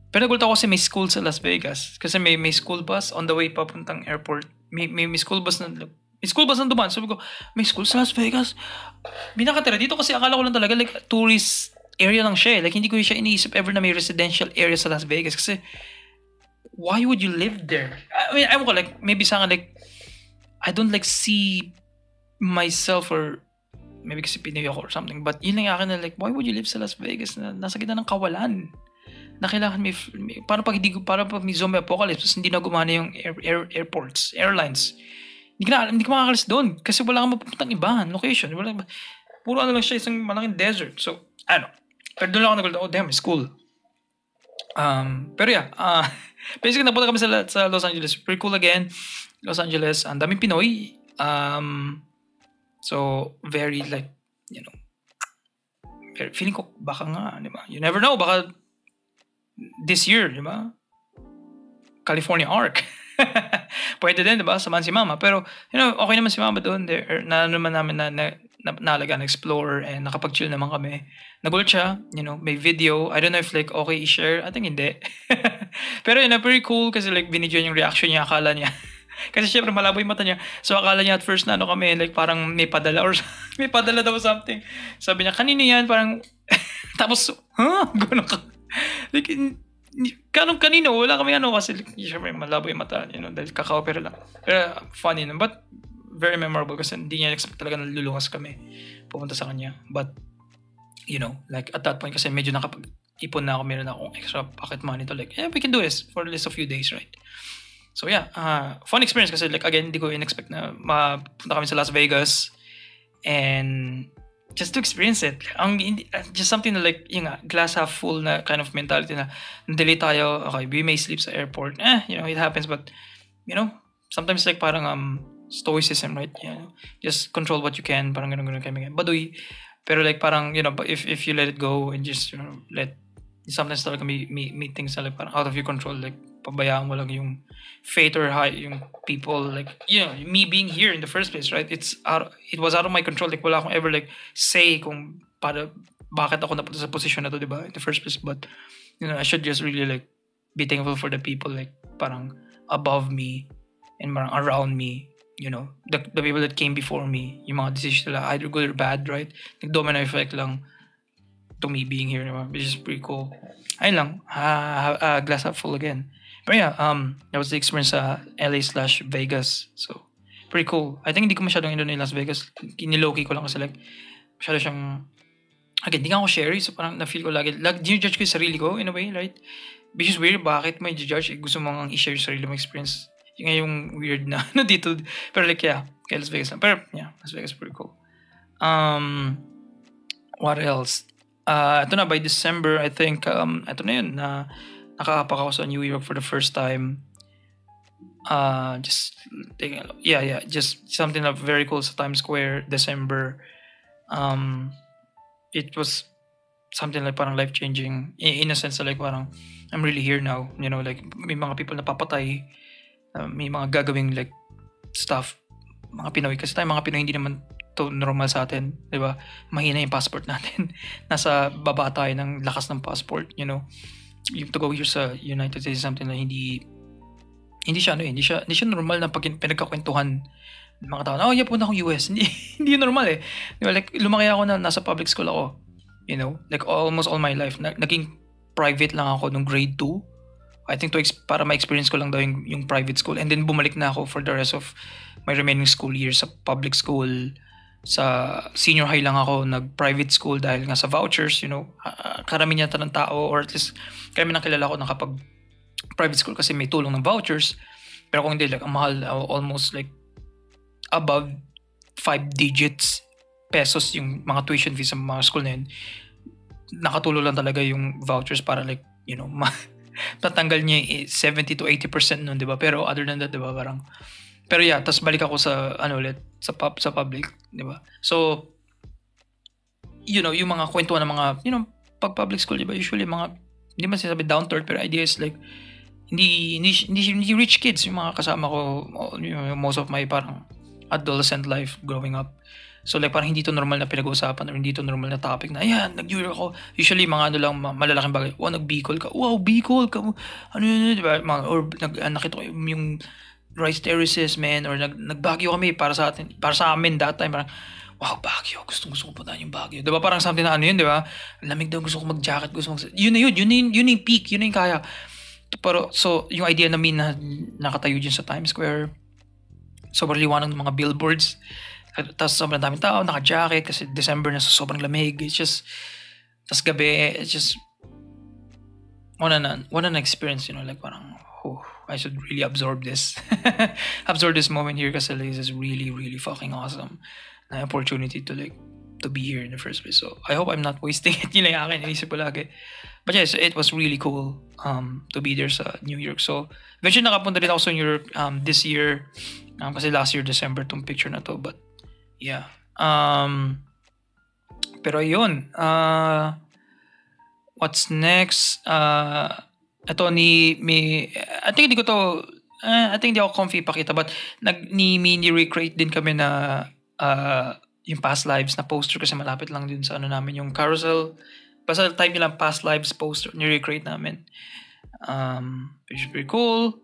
Pero nagulat ako kasi may school sa Las Vegas. Kasi may school bus on the way papuntang airport. May school bus na dumaan. Sabi ko, may school sa Las Vegas? May nakatira dito kasi akala ko lang talaga like tourist area lang siya. Like hindi ko siya iniisip ever na may residential area sa Las Vegas. Kasi why would you live there? I mean, I like maybe sa like I don't like see myself or maybe kasi Pinoy ako or something. But yun lang akin na like, why would you live sa Las Vegas na nasa gitna ng kawalan? Na kailangan para pag may zombie apocalypse hindi na gumana yung airlines. Hindi ka makakalis doon kasi wala kang mapupuntang ibahan location. Puro lang siya isang malaking desert. So, pero doon lang ako nagulat, damn, it's cool. Pero yeah, basically napunta kami sa Los Angeles. Pretty cool again. Los Angeles, ang daming Pinoy. So, very like, feeling ko baka nga, di ba? You never know, baka this year, di ba? California Arc. Pwede din, di ba? Samahan si Mama. Pero, okay naman si Mama doon. Na naman namin na explore and nakapag-chill naman kami. Nagulat siya, may video. I don't know if like okay i-share. I think hindi. Pero pretty cool kasi like binidyo yung reaction niya. Akala niya Kasi syempre malabo yung mata niya. So akala niya at first na ano kami, like parang may padala or may padala daw something. Sabi niya, kanino yan? Parang, tapos, gano'n ka. Like, kanino? Wala kami ano kasi like, syempre malabo yung mata, dahil kaka-opera lang. Pero funny no? But very memorable kasi hindi niya expect talaga na lulungas kami pumunta sa kanya. But, like at that point kasi medyo nakapag-ipon na ako, meron na akong extra pocket money to like, we can do this for at least a few days, right? So yeah, fun experience kasi like again, hindi ko in-expect na mapunta kami sa Las Vegas and just to experience it. Just something na like, yung glass half full na kind of mentality na delay tayo, okay, we may sleep sa airport. It happens, but sometimes like parang stoicism, right? Just control what you can, parang ganun kami. Baduy. Pero like parang, if you let it go and just, sometimes talaga may things na like parang out of your control, like pabayaan mo lang yung fate or yung people, like, me being here in the first place, right? It was out of my control. Like, wala akong ever like say kung bakit ako napunta sa position na to, diba? In the first place. But, I should just really like be thankful for the people like parang above me and parang around me, the people that came before me, yung mga decisions nila, either good or bad, right? Like, domino effect lang to me being here, diba? Which is pretty cool. Ayun lang, glass half full again. But yeah, that was the experience sa LA/Vegas. So, pretty cool. I think hindi ko masyadong in Las Vegas. Kiniloki ko lang kasi like, masyado siyang, again, hindi nga ako sherry. So parang na-feel ko lagi, judge ko yung sarili ko in a way, right? Which is weird, bakit may judge? Gusto mo nga i-share yung sarili mo experience. Yung weird na, dito. Pero like, yeah, kay Las Vegas lang. Pero yeah, Las Vegas pretty cool. What else? Ito na, by December, I think, ito na yun, na nakahapak ako sa New York for the first time. Just something very cool sa Times Square, December. It was something like parang life-changing in a sense, like parang I'm really here now, like may mga people na papatay, may mga gagawing like stuff, mga Pinoy, kasi tayo mga Pinoy hindi naman to normal sa atin, di ba? Mahina yung passport natin. Nasa baba tayo ng lakas ng passport, yung to go here sa United States is something na hindi siya normal na pag pinagkakwentuhan ng mga tao. Punta akong US. Hindi yun normal eh. Diba? Like, lumaki ako na nasa public school ako. Like almost all my life. Naging private lang ako nung grade 2. I think para ma-experience ko lang daw yung private school. And then bumalik na ako for the rest of my remaining school years sa public school. Sa senior high lang ako nag-private school dahil nga sa vouchers, karamihan yata ng tao, or at least kami nakilala ko nakapag private school kasi may tulong ng vouchers. Pero kung hindi, like, ang mahal, almost like above 5 digits pesos yung mga tuition fees sa mga school na yun. Nakatulong lang talaga yung vouchers para like, tatanggal niya 70 to 80% nun, diba? Pero other than that, diba, parang, pero yeah, tas balik ako sa ulit sa public, di ba? So yung mga kwentuhan ng mga pag public school, di ba? Usually mga hindi man sinasabi down to earth, pero idea is like hindi rich kids yung mga kasama ko, most of my parang adolescent life growing up. So like parang hindi to normal na pinag-uusapan or hindi to normal na topic na nag-New York ako. Usually mga lang malalaking bagay. Nag-Bicol ka. Wow, Bicol ka. Ano yun, di ba? Or nakita ko yung rice terraces, man, or nagbagyo kami para sa amin that time, parang wow, Baguio, gusto ko puntahan yung Baguio, diba? Parang something na yun, diba? Lamig daw, gusto ko mag-jacket, yun yung peak, yun yung kaya. Pero so yung idea namin na nakatayo dyan sa Times Square, sobrang liwanag ng mga billboards, tapos sobrang daming tao naka-jacket kasi December na, so sobrang lamig. It's just, tapos gabi, it's just one an experience, like parang I should really absorb this moment here kasi like, this is really, really fucking awesome na opportunity to like to be here in the first place. So I hope I'm not wasting it. Yun lang akin, inisip ko lagi. But yes, it was really cool to be there sa New York. So eventually nakapunta rin ako sa New York this year kasi last year December tong picture na to. But yeah, pero yun, what's next? Ito I think hindi ako comfy pakita, but ni-recreate din kami na yung past lives na poster kasi malapit lang din sa namin yung carousel. Basta type nyo lang past lives poster, ni-recreate namin. Which is pretty cool.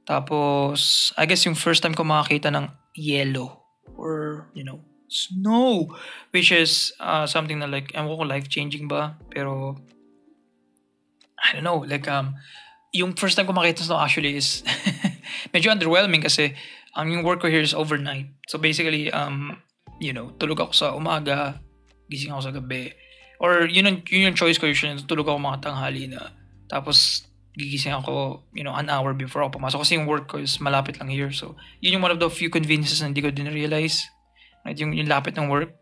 Tapos, I guess yung first time ko makakita ng yellow or, snow. Which is something na like, ewan ko life-changing ba? Pero, I don't know, like, yung first time ko makita ng snow actually is medyo underwhelming kasi yung work ko here is overnight. So basically, tulog ako sa umaga, gising ako sa gabi. Or yun yung choice ko usually, tulog ako mga tanghali na. Tapos gigising ako, an hour before ako pumasok. Kasi yung work ko is malapit lang here. So yun yung one of the few conveniences na hindi ko din realize. Right? Yung lapit ng work,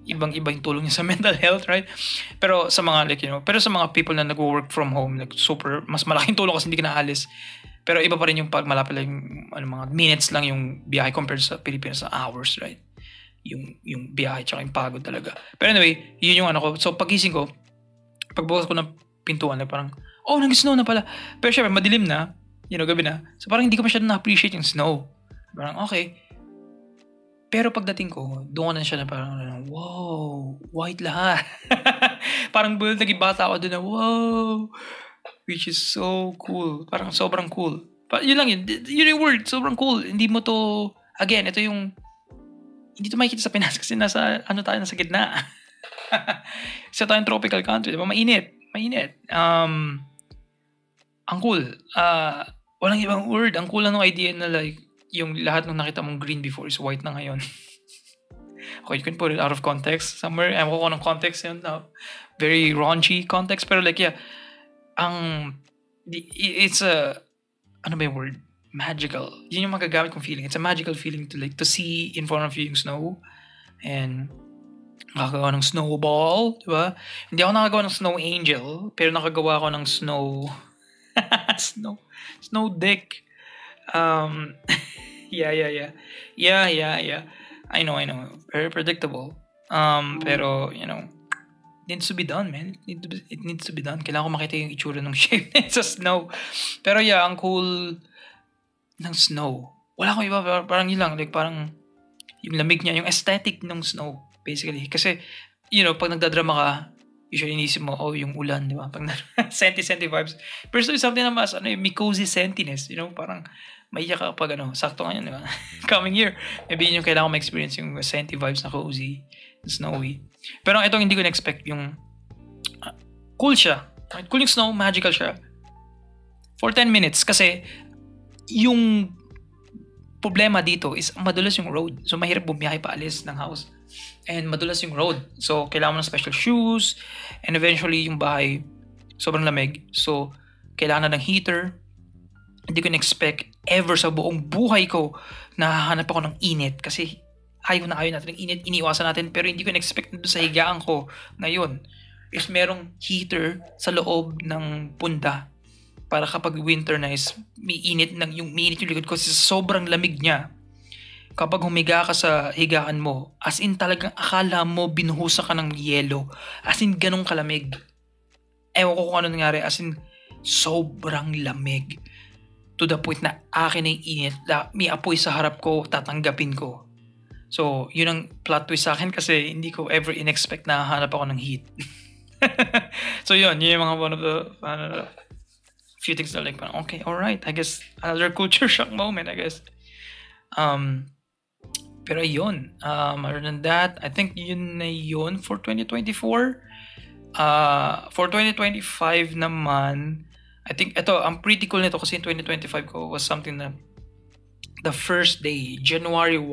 ibang-iba yung tulong niya sa mental health, right? Pero sa mga pero sa mga people na nag-work from home, like super mas malaking tulong kasi hindi ka naalis. Pero iba pa rin yung pag malapit lang yung mga minutes lang yung biyahe compared sa Pilipinas sa hours, right? Yung biyahe tsaka yung pagod talaga. Pero anyway, yun yung ko. So pagising ko, pagbukas ko ng pintuan, like parang, nag-snow na pala. Pero syempre, madilim na, gabi na. So parang hindi ko masyadong na-appreciate yung snow. Parang okay. Pero pagdating ko, doon ko na siya na parang, wow, white lahat. Parang naging bata ako doon na, wow, which is so cool. Parang sobrang cool. Yun lang yun. Yun yung word, sobrang cool. Hindi mo to, again, ito yung, hindi to makikita sa Pinas kasi nasa gitna. Isa tayong tropical country, diba? Mainit. Ang cool. Walang ibang word. Ang cool na ng idea na like, yung lahat ng nakita mong green before is white na ngayon. Okay, you can put it out of context somewhere. Ewan ko ng context yun. Very raunchy context. Pero like, yeah. It's a, ano ba yung word? Magical. Yun yung magagamit kong feeling. It's a magical feeling to see in front of you yung snow. And nakagawa ng snowball. Diba? Hindi ako nakagawa ng snow angel. Pero nakagawa ako ng snow snow dick. Yeah. I know. Very predictable. Pero, needs to be done, man. It needs to be done. Kailangan ko makita yung itsura ng shape sa snow. Pero yeah, ang cool ng snow. Wala akong iba, parang yun lang. Like, parang yung lamig niya, yung aesthetic ng snow, basically. Kasi, pag nagdadrama ka, usually inisip mo, yung ulan, di ba? Pag senti vibes. Pero so, something na mas, may cozy sentiness, parang, maiyak ka pag sakto nga yun, di ba? Coming year, maybe yun yung kailangan ko ma-experience yung senti vibes na cozy, snowy. Pero itong hindi ko na-expect yung cool siya. Right? Cool yung snow, magical siya. For 10 minutes, kasi yung problema dito is madulas yung road. So, mahirap bumiyahe paalis ng house. And madulas yung road. So, kailangan mo ng special shoes. And eventually, yung bahay, sobrang lamig. So, kailangan na ng heater. Hindi ko na-expect ever sa buong buhay ko na hahanap ako ng init kasi ayaw natin ng init, iniiwasan natin, pero hindi ko na-expect na doon sa higaan ko ngayon is merong heater sa loob ng punda para kapag winter na is may init yung likod ko kasi sobrang lamig niya. Kapag humiga ka sa higaan mo, as in talagang akala mo binuhusa ka ng yelo, as in ganong kalamig. Ewan ko kung ano nangyari, as in sobrang lamig. To the point na akin ay init, may apoy sa harap ko, tatanggapin ko. So, yun ang plot twist sa akin kasi hindi ko ever in-expect na hanap ako ng heat. So, yun yung mga one of the few things that like, okay, alright, I guess another culture shock moment, I guess. Pero yun, other than that, I think yun na yun for 2024. For 2025 naman, I think ang pretty cool nito kasi in 2025 ko was something na the first day, January 1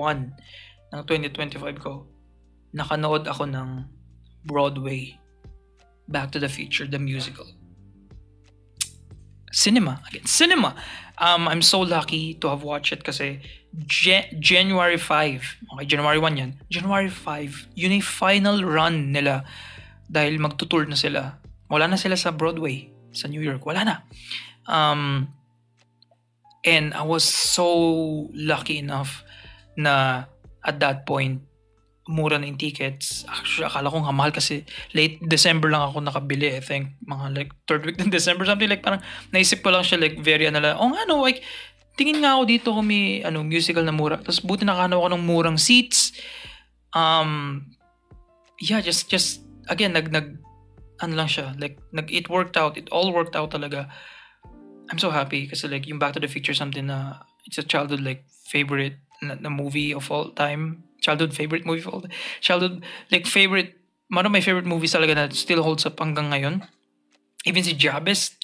ng 2025 ko, nakanood ako ng Broadway, Back to the Future, the musical. Cinema. I'm so lucky to have watched it kasi January 5, okay, January 1 yan. January 5, yun yung final run nila dahil magtutour na sila. Wala na sila sa Broadway. Sa New York, wala na. And I was so lucky enough na at that point, mura na yung tickets. Actually, akala ko nga mahal kasi late December lang ako nakabili. I think mga like third week ng December, something like parang naisip ko lang siya like very like tingin nga ako dito kung may musical na mura. Tapos buti nakahanap ako ng murang seats. Yeah, just again, lang siya. Like, it worked out. It all worked out talaga. I'm so happy kasi like yung Back to the Future something na it's a childhood like favorite na movie of all time. Childhood favorite movie of all time. Childhood like favorite one of my favorite movies talaga na still holds up hanggang ngayon. Even si Jabez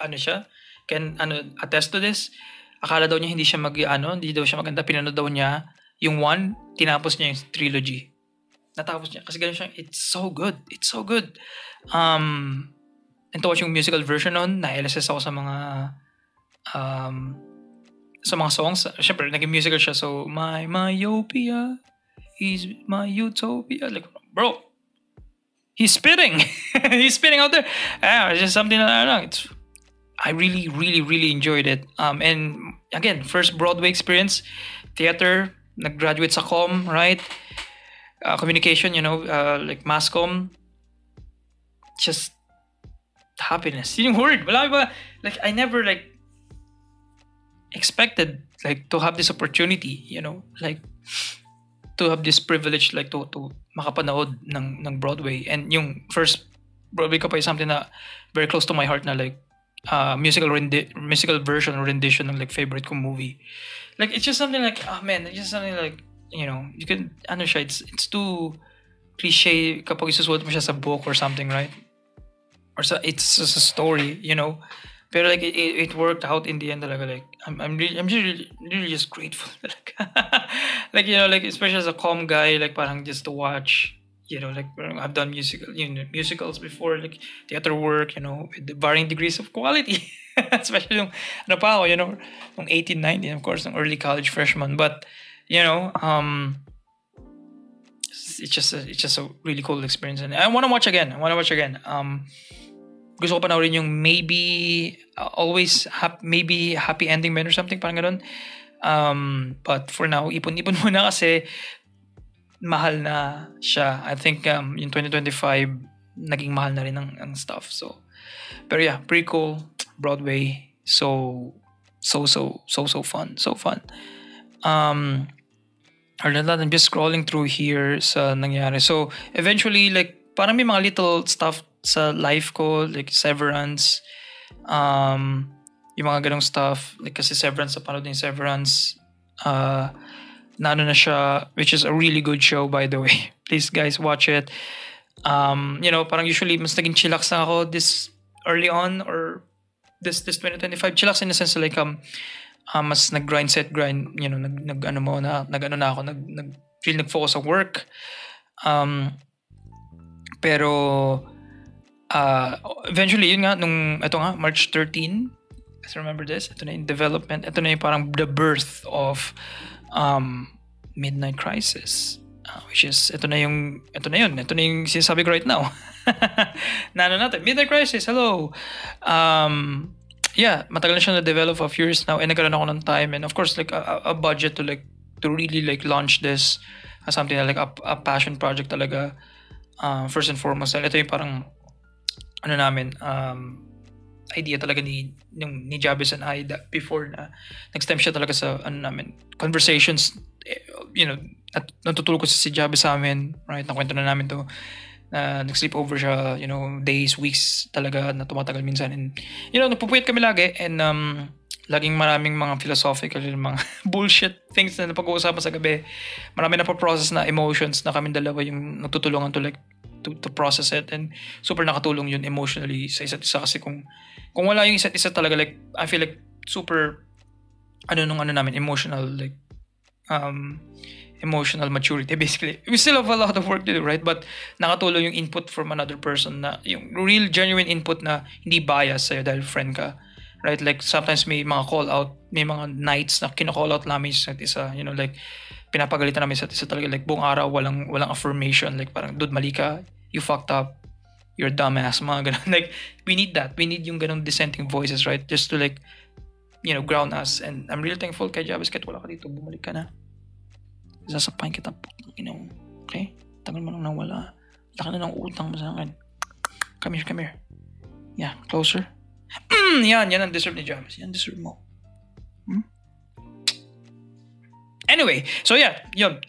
ano siya, can attest to this. Akala daw niya hindi daw siya maganda. Pinanood daw niya yung one, tinapos niya yung trilogy. Natapos niya kasi ganun siya. It's so good. It's so good. And to watch yung musical version nun, na-LSS ako sa mga songs. Siyempre, naging musical siya. So, my myopia is my utopia. Like, bro, he's spitting. He's spitting out there. It's just something that I don't know. I really, really, really enjoyed it. And again, first Broadway experience, theater, nag-graduate sa comm, right? Communication, like mass comm. Just happiness. Yun yung word. Wala ba? Like, I never like expected like to have this opportunity, like to have this privilege like to makapanood ng Broadway. And yung first Broadway ko pa is something na very close to my heart na like musical version or rendition ng like favorite kong movie. Like it's just something like it's just something like you can siya, it's too cliche kapag isusuot mo siya sa book or something, right? Or it's just a story, Pero like it worked out in the end talaga. Like I'm really just grateful talaga. Like like especially as a comm guy, like parang just to watch, like I've done musicals before, like theater work, with the varying degrees of quality. Especially yung pa ako, yung 18, 19, of course, ng early college freshman. But it's just a really cool experience, and I want to watch again. Gusto ko panoorin yung maybe maybe happy ending man or something parang ganun. But for now, ipon muna kasi mahal na siya. I think yung 2025 naging mahal na rin ang stuff. So, pero yeah, pretty cool. Broadway, so fun, so fun. I'm just scrolling through here sa nangyari. So eventually, like parang may mga little stuff sa life ko, like Severance, yung mga ganong stuff, like kasi Severance, napanood yung Severance, na na siya, which is a really good show, by the way. Please guys, watch it. Parang usually mas naging chillax na ako this early on, or this 2025. Chillax in the sense like mas nag-grind, nag-focus sa work. Pero eventually, yun nga, March 13, I remember this, ito na yung development, ito na yung parang the birth of Midnight Crisis. Which is, ito na yung sinasabi ko right now. natin, Midnight Crisis, hello! Yeah, matagal na siya na-develop a few years now, and nagkaroon ako ng time, and of course, like, a budget to really, like, launch this as something like a passion project talaga. First and foremost, ito yung parang idea talaga ni Jabez and I before na nag-stem siya talaga sa conversations, at natutulog ko si Jabez sa amin, right? Nakwento na namin to, nag-sleep over siya, days, weeks talaga na tumatagal minsan, and nagpupuyat kami lagi, and laging maraming mga philosophical, mga bullshit things na napag-uusapan sa gabi. Marami na process na emotions na kami dalawa yung nagtutulungan to process it, and super nakatulong yun emotionally sa isa't isa, kasi kung wala yung isa't isa talaga, like I feel like super namin emotional, like emotional maturity basically. We still have a lot of work to do, right? But nakatulong yung input from another person, na yung real genuine input na hindi bias sa'yo dahil friend ka, right? Like sometimes may mga call out, may mga nights na kino-call out namin sa isa't isa, like pinapagalitan namin sa isa't isa talaga, like buong araw walang affirmation, like parang dude, mali ka, you fucked up, you're dumbass, mga ganun. Like we need that, we need yung ganung dissenting voices, right? Just to like ground us. And I'm really thankful kay Jabez, kahit wala ka dito, bumalik ka na, sasapain kita, okay? Tagal mo nang nawala, laki na ng utang mo sa akin. Come here, yeah, closer. Yan ang deserve ni Jabez, yan deserve mo. Anyway, so yeah, yun.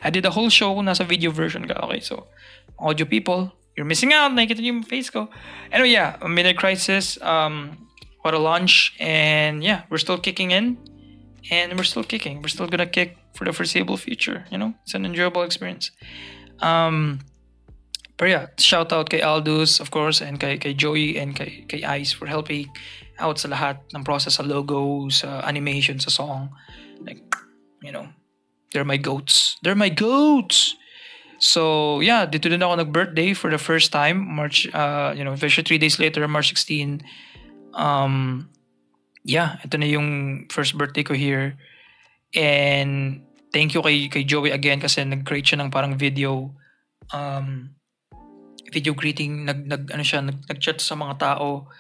I did a whole show, nasa video version ka, okay? So, audio people, you're missing out. Nakikita niyo yung face ko. Anyway, yeah, midlife crisis. What a launch, and yeah, we're still kicking in, and we're still kicking. We're still gonna kick for the foreseeable future. It's an enjoyable experience. But yeah, shout out kay Aldous, of course, and kay Joey and kay Ice for helping out sa lahat ng process, sa logo, sa animation, sa song. Like, they're my goats. They're my goats! So, yeah, dito din ako nag-birthday for the first time. March, officially 3 days later, March 16. Yeah, ito na yung first birthday ko here. And thank you kay Joey again kasi nag-create siya ng parang video greeting, nag-chat sa mga tao,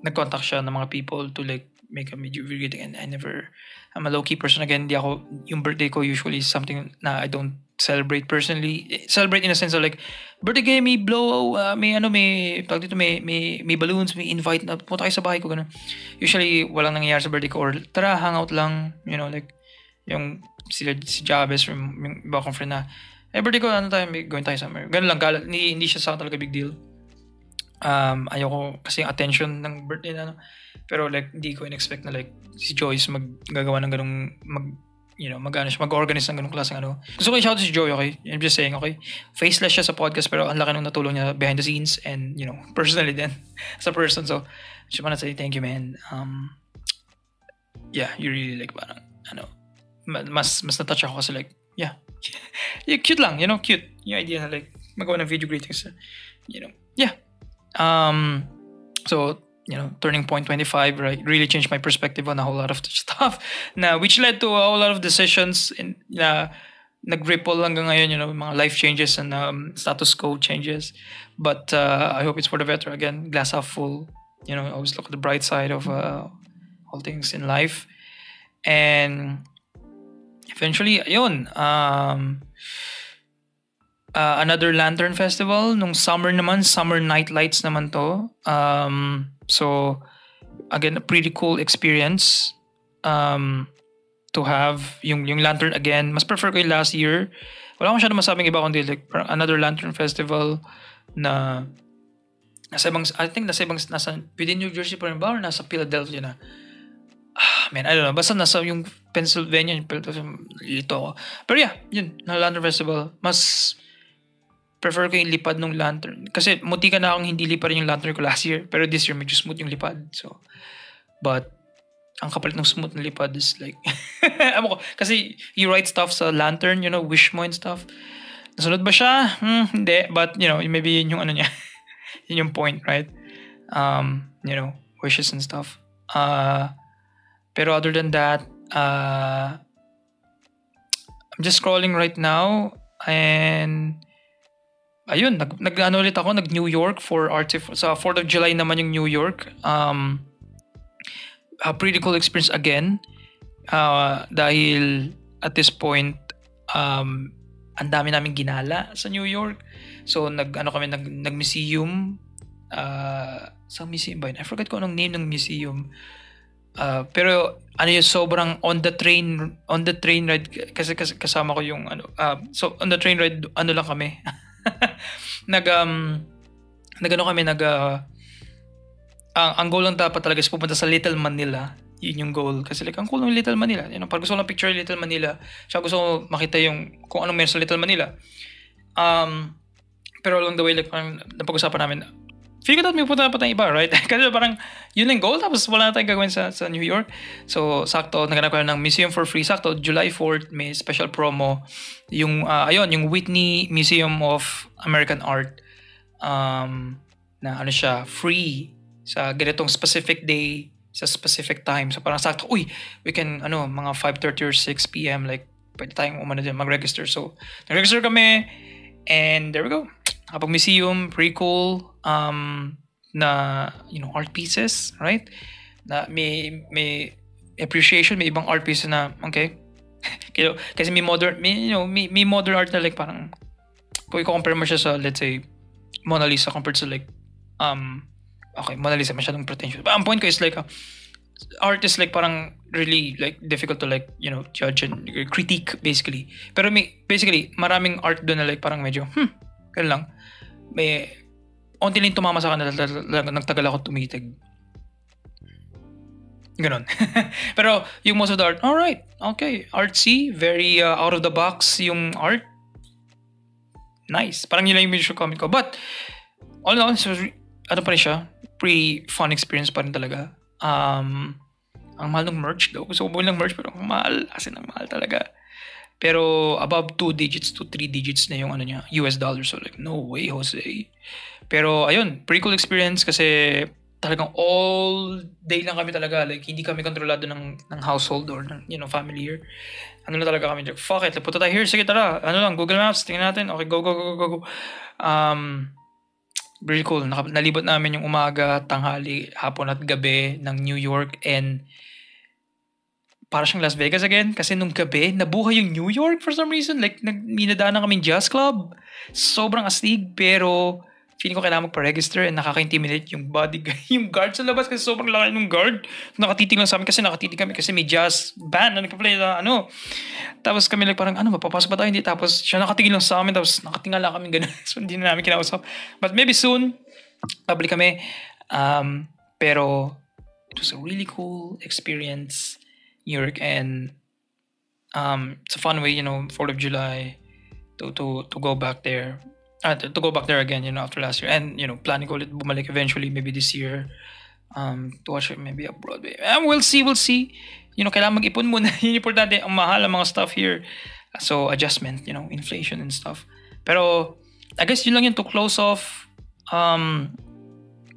nag-contact siya ng mga people to like make a video greeting, and I'm a low-key person again. Yung birthday ko usually is something na I don't celebrate personally. Celebrate in a sense of like, birthday game, may blow, may balloons, may invite na, punta kayo sa bahay ko, ganun. Usually, walang nangyayari sa birthday ko, or tara, hangout lang, like, yung si Jabez, yung iba kong friend na, birthday ko, going tayo somewhere. Ganun lang, hindi siya sa talaga big deal. Ayoko kasi yung attention ng birthday na, pero like, hindi ko in-expect na like, si Joyce maggagawa ng ganung, mag-organize ng ganung klaseng ano. Gusto ko i-shout si Joy, okay? I'm just saying, okay? Faceless siya sa podcast, pero ang laki nung natulong niya behind the scenes, and, personally din, as a person. So, just wanna say thank you, man. Yeah, you really like, parang, mas na-touch ako kasi like, yeah, cute lang, cute. Yung idea na like, magawa ng video greetings, yeah. So, turning point 25, right, really changed my perspective on a whole lot of stuff, which led to a whole lot of decisions na nag-ripple hanggang ngayon, mga life changes and status quo changes. But I hope it's for the better. Again, glass half full. Always look at the bright side of all things in life. And eventually, ayun, another Lantern Festival nung summer night lights naman to. So again, a pretty cool experience to have yung Lantern again. Mas prefer ko yung last year. Wala akong masyadong masabing iba kundi like another Lantern Festival na nasa within New Jersey pa rin ba, or nasa Philadelphia na. Man, I don't know. Basta nasa yung Pennsylvania, yung Philadelphia, ito ako. Pero yeah, yun, na Lantern Festival. Mas prefer ko yung lipad ng lantern. Kasi muntikan na akong hindi lipad yung lantern ko last year. Pero this year, medyo smooth yung lipad. So, but, ang kapalit ng smooth na lipad is like, amo ko, kasi you write stuff sa lantern, wish mo and stuff. Nasunod ba siya? Hindi. But, maybe yun yung ano niya. Yun yung point, right? Wishes and stuff. Pero other than that, I'm just scrolling right now, and ayun, nag-ano ulit ako, nag-New York for sa 4th of July naman yung New York. A pretty cool experience again. Dahil at this point, ang dami namin ginala sa New York. So, nag-museum. Sa museum ba yun? I forgot ko anong name ng museum. Pero sobrang on the train ride, kasi kasama ko yung so on the train ride lang kami. Ang goal lang dapat talaga is pupunta sa Little Manila. Yun yung goal. Kasi like, ang cool ng Little Manila. Pag gusto ko lang picture Little Manila, siya gusto ko makita kung anong meron sa Little Manila. Pero along the way, like, parang napag-usapan namin, feel ko may punta pa tayong iba, right? Kasi parang yun yung goal, tapos wala na tayong gagawin sa New York. So, sakto, naghanap ko ng Museum for Free. Sakto, July 4th, may special promo. Yung Whitney Museum of American Art. Na siya, free sa ganitong specific day, sa specific time. So, parang sakto, we can, mga 5:30 or 6 p.m., like, pwede tayong mag-register. So, nag-register kami, and there we go. Kapag museum, pretty cool. Na art pieces, right? Na may appreciation, may ibang art pieces na okay. Kasi may modern art na like parang kung i-compare mo siya sa, let's say, Mona Lisa compared to like okay, Mona Lisa masyadong pretentious. But ang point ko is like art is like parang really like difficult to like judge and critique basically. Pero basically maraming art doon na like parang medyo Ganun lang. May onti lang tumama sa akin na nagtagal ako tumitig. Ganon. Pero yung most of the art, alright, okay, artsy, very out of the box yung art. Nice. Parang yun lang yung visual comment ko. But, all in all, so, ano pa rin siya, pretty fun experience pa rin talaga. Ang mahal ng merch daw. Gusto ko bumili ng merch pero ang mahal. As in, ang mahal talaga. Pero above 2 digits to 3 digits na yung ano niya, US dollars. So like, no way, Jose. Pero ayun, pretty cool experience kasi talagang all day lang kami talaga. Like, hindi kami kontrolado ng household or ng, family here. Ano na talaga kami, like, fuck it, punta tayo here. Sige, tara. Ano lang, Google Maps, tingnan natin. Okay, go, go, go, go, go. Really cool. Nalibot namin yung umaga, tanghali, hapon at gabi ng New York and para siyang Las Vegas again kasi nung gabi nabuhay yung New York for some reason, like minadaanan kaming jazz club, sobrang astig pero feeling ko kailangan magpa-register and nakaka-intimidate yung yung guard sa labas kasi sobrang laki ng guard, nakatitig lang sa amin kasi nakatitig kami kasi may jazz band na nagpa-play na tapos kami like parang mapapasok ba tayo hindi, tapos siya nakatingin lang sa amin tapos nakatingala kami ganun so hindi na namin kinausap but maybe soon babalik kami, pero it was a really cool experience New York and it's a fun way, 4th of July to go back there. To go back there again, after last year. And, planning ko ulit bumalik eventually, maybe this year. To watch it maybe abroad. And we'll see. Kailangan mag-ipon muna. Yun importante. Ang mahal ang mga stuff here. So, adjustment, inflation and stuff. Pero, I guess yun lang yun to close off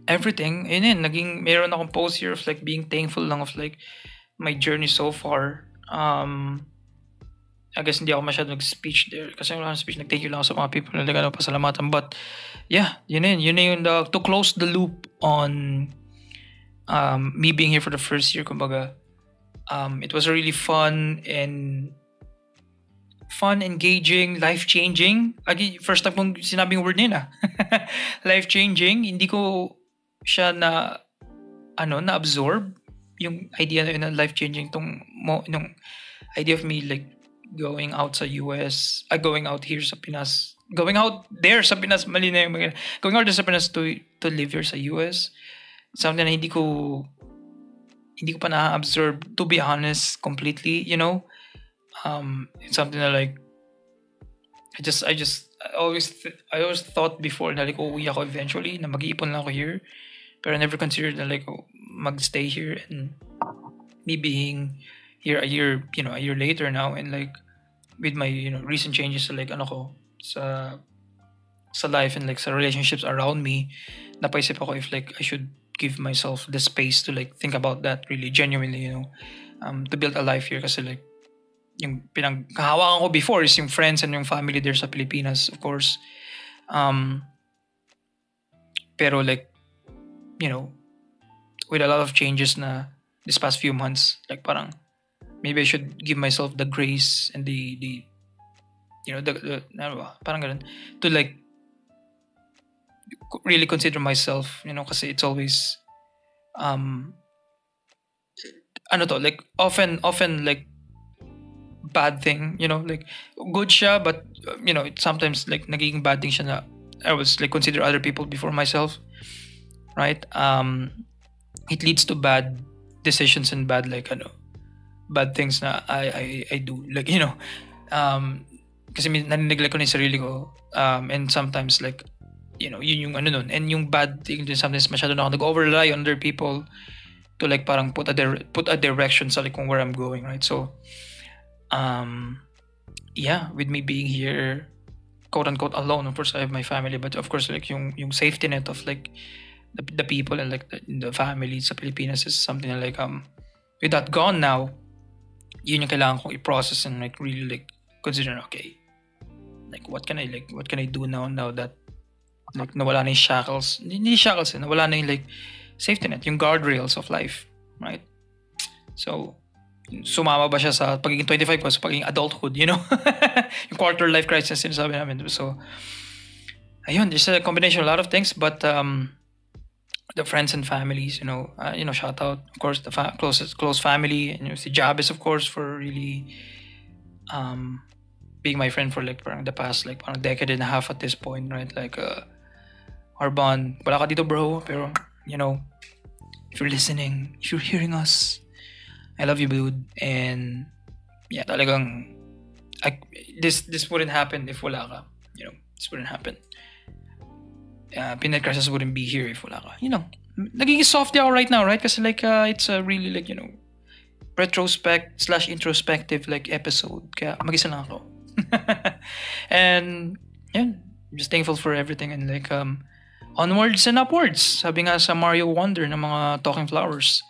everything. Yun meron akong post here of like being thankful lang of like my journey so far. I guess hindi ako masyado nag-speech there kasi wala akong speech, nag-thank you lang ako sa mga people na nagano pasalamatan, but yeah, yun yung to close the loop on me being here for the first year, kumbaga. It was really fun, engaging, life-changing. Again, first time kong sinabing word nila. Life-changing, hindi ko siya na-absorb yung idea na life-changing tong idea of me like going out sa US, going out here sa Pinas, going out there sa Pinas, mali na yung going out there sa Pinas to live here sa US, something na hindi ko pa na-absorb, to be honest, completely, it's something that like I always thought before na like uuwi ako eventually, na mag-iipon lang ako here, pero I never considered na like mag-stay here and me being here a year later now, and like with my recent changes sa like sa life and like sa relationships around me, napaisip ako if like I should give myself the space to like think about that really genuinely, to build a life here kasi like yung pinaghahawakan ko before is yung friends and yung family there sa Pilipinas, of course, pero like with a lot of changes na this past few months, like parang maybe I should give myself the grace and the parang ganun, to like really consider myself, kasi it's always like often like bad thing, like good siya, but it sometimes like nagiging bad thing siya na I was like consider other people before myself, right? It leads to bad decisions and bad like bad things na I do, like kasi nanineglect ko na yung sarili ko, and sometimes like yun yung nun, and yung bad thing din sometimes masyado na ako nag-over-rely on other people to like parang put a direction sa like kung where I'm going, right? So yeah, with me being here quote unquote alone, of course I have my family, but of course like yung safety net of like the people and like the family sa Pilipinas is something that like with that gone now, yun yung kailangan kong i-process and like really like consider, okay, like what can I do now that like nawala na yung shackles, hindi shackles, nawala na yung like safety net, yung guardrails of life, right? So sumama ba siya sa pagiging 25 ko sa pagiging adulthood, yung quarter life crisis sinasabi namin. So ayun, there's a combination of a lot of things, but the friends and families, shout out, of course, the close family, and si Jabez, of course, for really being my friend for like parang the past like parang decade and a half at this point, right? Like Arban, wala ka dito bro, pero you know, if you're listening, if you're hearing us, I love you, dude. And yeah, talagang this wouldn't happen if wala ka. You know, this wouldn't happen. Midnight Crisis wouldn't be here if wala ka. You know, nagiging softy ako right now, right? Kasi like it's a really like, you know, retrospect/introspective like episode. Kaya mag-isa lang ako. And yeah, I'm just thankful for everything and like onwards and upwards. Sabi nga sa Mario Wonder ng mga Talking Flowers.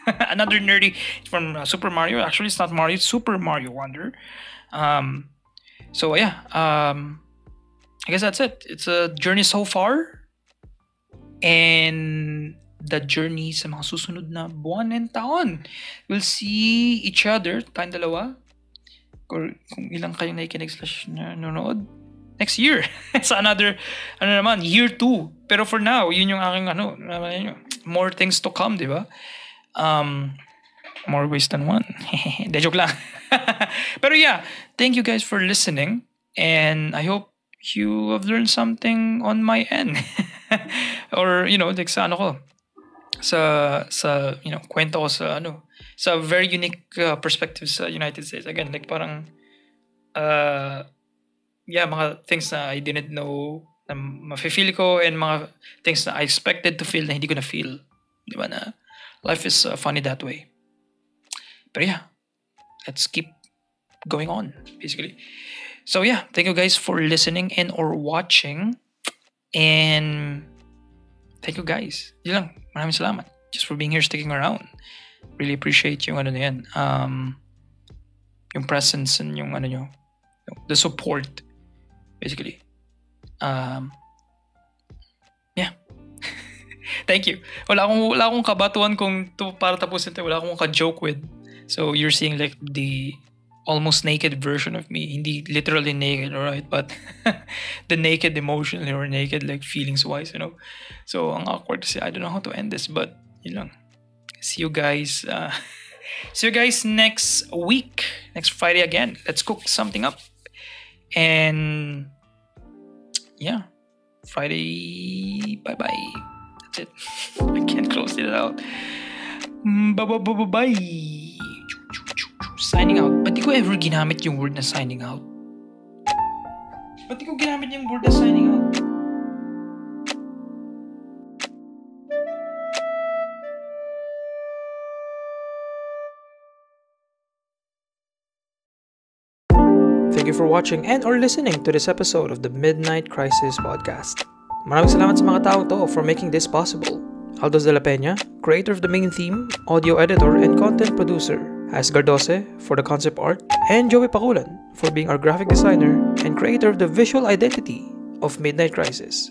Another nerdy from Super Mario. Actually, it's not Mario, it's Super Mario Wonder. So yeah, I guess that's it. It's a journey so far, and the journey sa mga susunod na buwan and taon. We'll see each other, tayong dalawa, or kung ilang kayong nakikinig/nanonood next year. Sa another, year 2. Pero for now, yun yung aking more things to come, di ba? More ways than one. De joke lang. Pero yeah, thank you guys for listening, and I hope you have learned something on my end. Or you know, like sa you know, kwento ko sa very unique perspective sa United States. Again, like parang yeah, mga things na I didn't know na mafe-feel ko, and mga things na I expected to feel na hindi ko na feel. Di ba na life is funny that way. But yeah, let's keep going on, basically. So yeah, thank you guys for listening and or watching. And thank you guys. Yun lang. Maraming salamat just for being here, sticking around. Really appreciate yung na yan. Yung presence and yung nyo, the support, basically. Yeah. Thank you. Wala akong kabatuan kung para tapusin tayo. Wala akong ka-joke with. So you're seeing like the almost naked version of me. Hindi literally naked, alright? But the naked emotionally or naked like feelings-wise, you know? So ang awkward kasi I don't know how to end this, but yun lang. See you guys. See you guys next week. Next Friday again. Let's cook something up. And yeah. Friday. Bye-bye. That's it. I can't close it out. Bye-bye. Signing out. Ba't di ko ever ginamit yung word na signing out? Ba't di ko ginamit yung word na signing out? Thank you for watching and or listening to this episode of the Midnight Crisis Podcast. Maraming salamat sa mga tao to for making this possible. Aldos de la Peña, creator of the main theme, audio editor, and content producer. As Gardose for the concept art, and Joey Paculan for being our graphic designer and creator of the visual identity of Midnight Crisis.